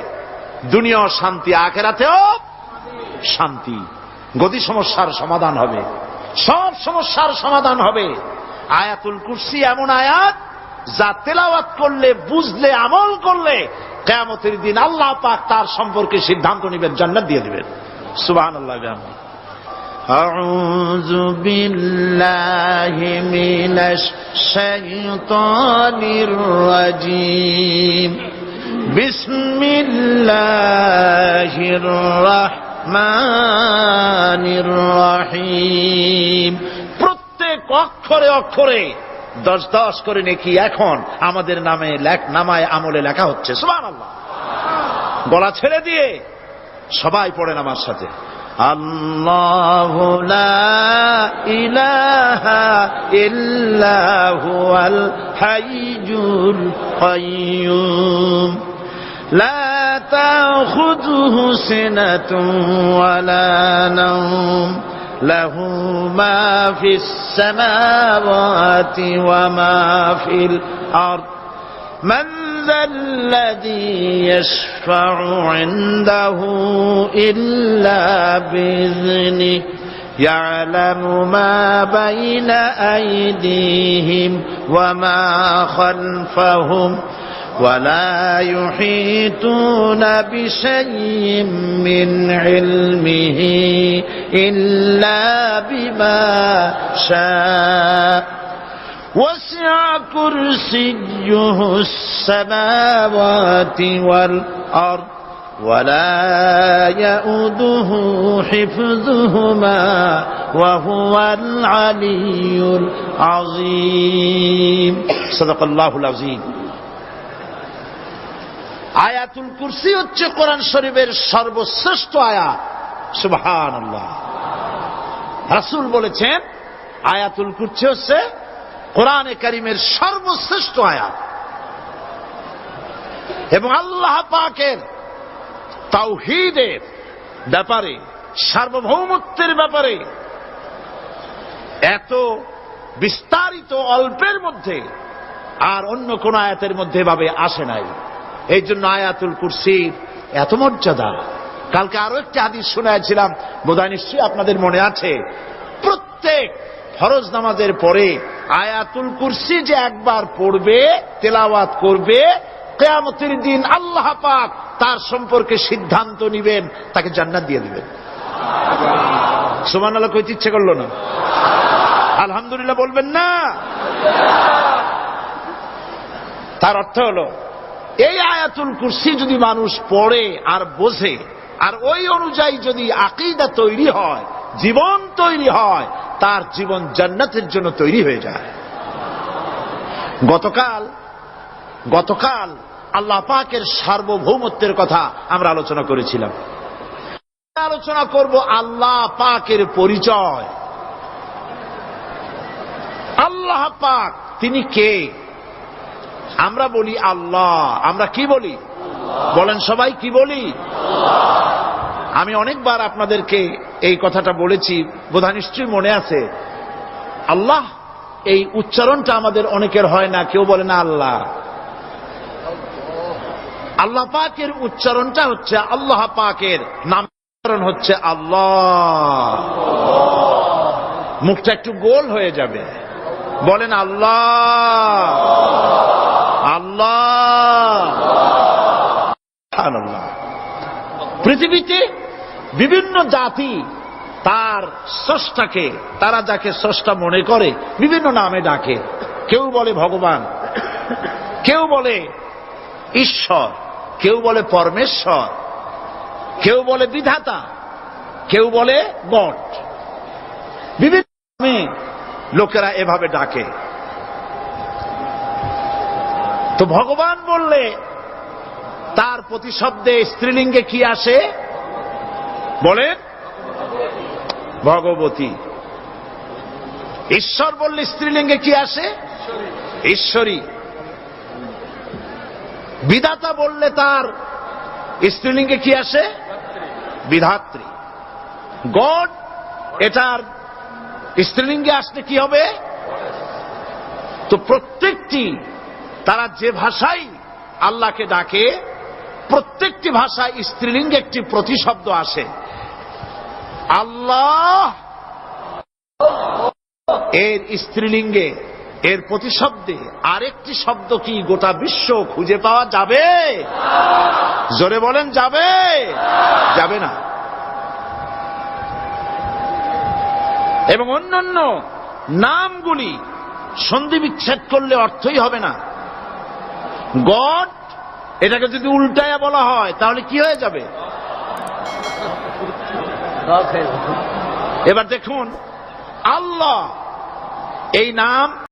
দুনিয়া শান্তি, আখিরাতেও শান্তি। গদি সমস্যার সমাধান হবে, সব সমস্যার সমাধান হবে। আয়াতুল কুরসি এমন আয়াত যা তেলাওয়াত করলে, বুঝলে, আমল করলে কিয়ামতের দিন আল্লাহ পাক তার সম্পর্কে সিদ্ধান্ত নেবেন, জান্নাত দিয়ে দিবেন। সুবহানাল্লাহ। আউযু বিল্লাহি মিনাশ শাইতানির রাজীম। বিসমিল্লাহির রাহমানির রহিম। প্রত্যেক অক্ষরে অক্ষরে 10-10 করে নেকি এখন আমাদের নামায় আমলে লেখা হচ্ছে। সুবহানাল্লাহ। গলা ছেড়ে দিয়ে সবাই পড়েন আমার সাথে, আল্লাহু লা ইলাহা ইল্লা হুয়াল হাইয়ুল কাইয়্যুম। লা তাখুযুহু সিনাতুন ওয়ালা নাওম। লাহু মা ফিস সামাওয়াতি ওয়া মা ফিল আরদ। মান الذي يشفع عنده إلا بإذنه يعلم ما بين أيديهم وما خلفهم ولا يحيطون بشيء من علمه إلا بما شاء وسع كرسيه السماوات والأرض ولا يؤوده حفظهما وهو العلي العظيم صدق الله العظيم। আয়াতুল কুরসি হচ্ছে কোরআন শরীফের সর্বশ্রেষ্ঠ আয়াত। সুবহানাল্লাহ। রাসূল বলেছেন আয়াতুল কুরসি হচ্ছে কোরআনে কারীমের সর্বশ্রেষ্ঠ আয়াত। এবং আল্লাহ পাকের তাওহীদের ব্যাপারে, সার্বভৌমত্বের ব্যাপারে এত বিস্তারিত অল্পের মধ্যে আর অন্য কোন আয়াতের মধ্যে ভাবে আসে নাই। এই জন্য আয়াতুল কুরসির এত মর্যাদা। কালকে আরো একটি হাদিস শোনাইছিলাম, বোধহয় নিশ্চয়ই আপনাদের মনে আছে, প্রত্যেক ফরজ নামাজের পরে আয়াতুল কুরসি যে একবার পড়বে, তেলাওয়াত করবে, কিয়ামতের দিন আল্লাহ পাক তার সম্পর্কে সিদ্ধান্ত নিবেন, তাকে জান্নাত দিয়ে দিবেন। সুবহানাল্লাহ কইতে ইচ্ছে করলো না? আলহামদুলিল্লাহ বলবেন না? তার অর্থ হলো এই আয়াতুল কুরসি যদি মানুষ পড়ে আর বোঝে, আর ওই অনুযায়ী যদি আকীদা তৈরি হয়, জীবন তৈরি হয়, তার জীবন জান্নাতের জন্য তৈরি হয়ে যায়। গতকাল আল্লাহ পাকের সার্বভৌমত্বের কথা আমরা আলোচনা করেছিলাম। আলোচনা করব আল্লাহ পাকের পরিচয়। আল্লাহ পাক তিনি কে? আমরা বলি আল্লাহ। আমরা কি বলি? বলেন সবাই, কি বলি? আমি অনেকবার আপনাদেরকে এই কথাটা বলেছি, বোধহয় নিশ্চয়ই মনে আছে। আল্লাহ এই উচ্চারণটা আমাদের অনেকের হয় না, কেউ বলে না আল্লাহ। আল্লাহ পাকের উচ্চারণটা হচ্ছে, আল্লাহ পাকের নাম উচ্চারণ হচ্ছে আল্লাহ। মুখটা একটু গোল হয়ে যাবে, বলেন আল্লাহ আল্লাহ আল্লাহ। পৃথিবীতে বিভিন্ন জাতি তার স্রষ্টাকে, তারা যাকে স্রষ্টা মনে করে, বিভিন্ন নামে ডাকে। কেউ বলে ভগবান, কেউ বলে ঈশ্বর, কেউ বলে পরমেশ্বর, কেউ বলে বিধাতা, কেউ বলে গড। বিভিন্ন নামে লোকেরা এভাবে ডাকে। তো ভগবান বললে তার প্রতিশব্দে স্ত্রীলিঙ্গে কি আসে? বলেন ভগবতী। ঈশ্বর বললে স্ত্রীলিঙ্গে কি আসে? ঈশ্বরী। বিধাতা বললে তার স্ত্রীলিঙ্গে কি আসে? বিধাত্রী। গড, এটার স্ত্রীলিঙ্গে আসলে কি হবে? তো প্রত্যেকটি, তারা যে ভাষায় আল্লাহকে ডাকে, প্রত্যেকটি ভাষায় স্ত্রীলিঙ্গে একটি প্রতিশব্দ আসে। আল্লাহ এর স্ত্রীলিঙ্গে, এর প্রতিশব্দে আরেকটি শব্দ কি গোটা বিশ্ব খুঁজে পাওয়া যাবে? জোরে বলেন, যাবে? যাবে না। এবং অন্যান্য নামগুলি সন্ধি বিচ্ছেদ করলে অর্থই হবে না। গড, এটাকে যদি উল্টায়া বলা হয় তাহলে কি হয়ে যাবে? এবার দেখুন, আল্লাহ এই নাম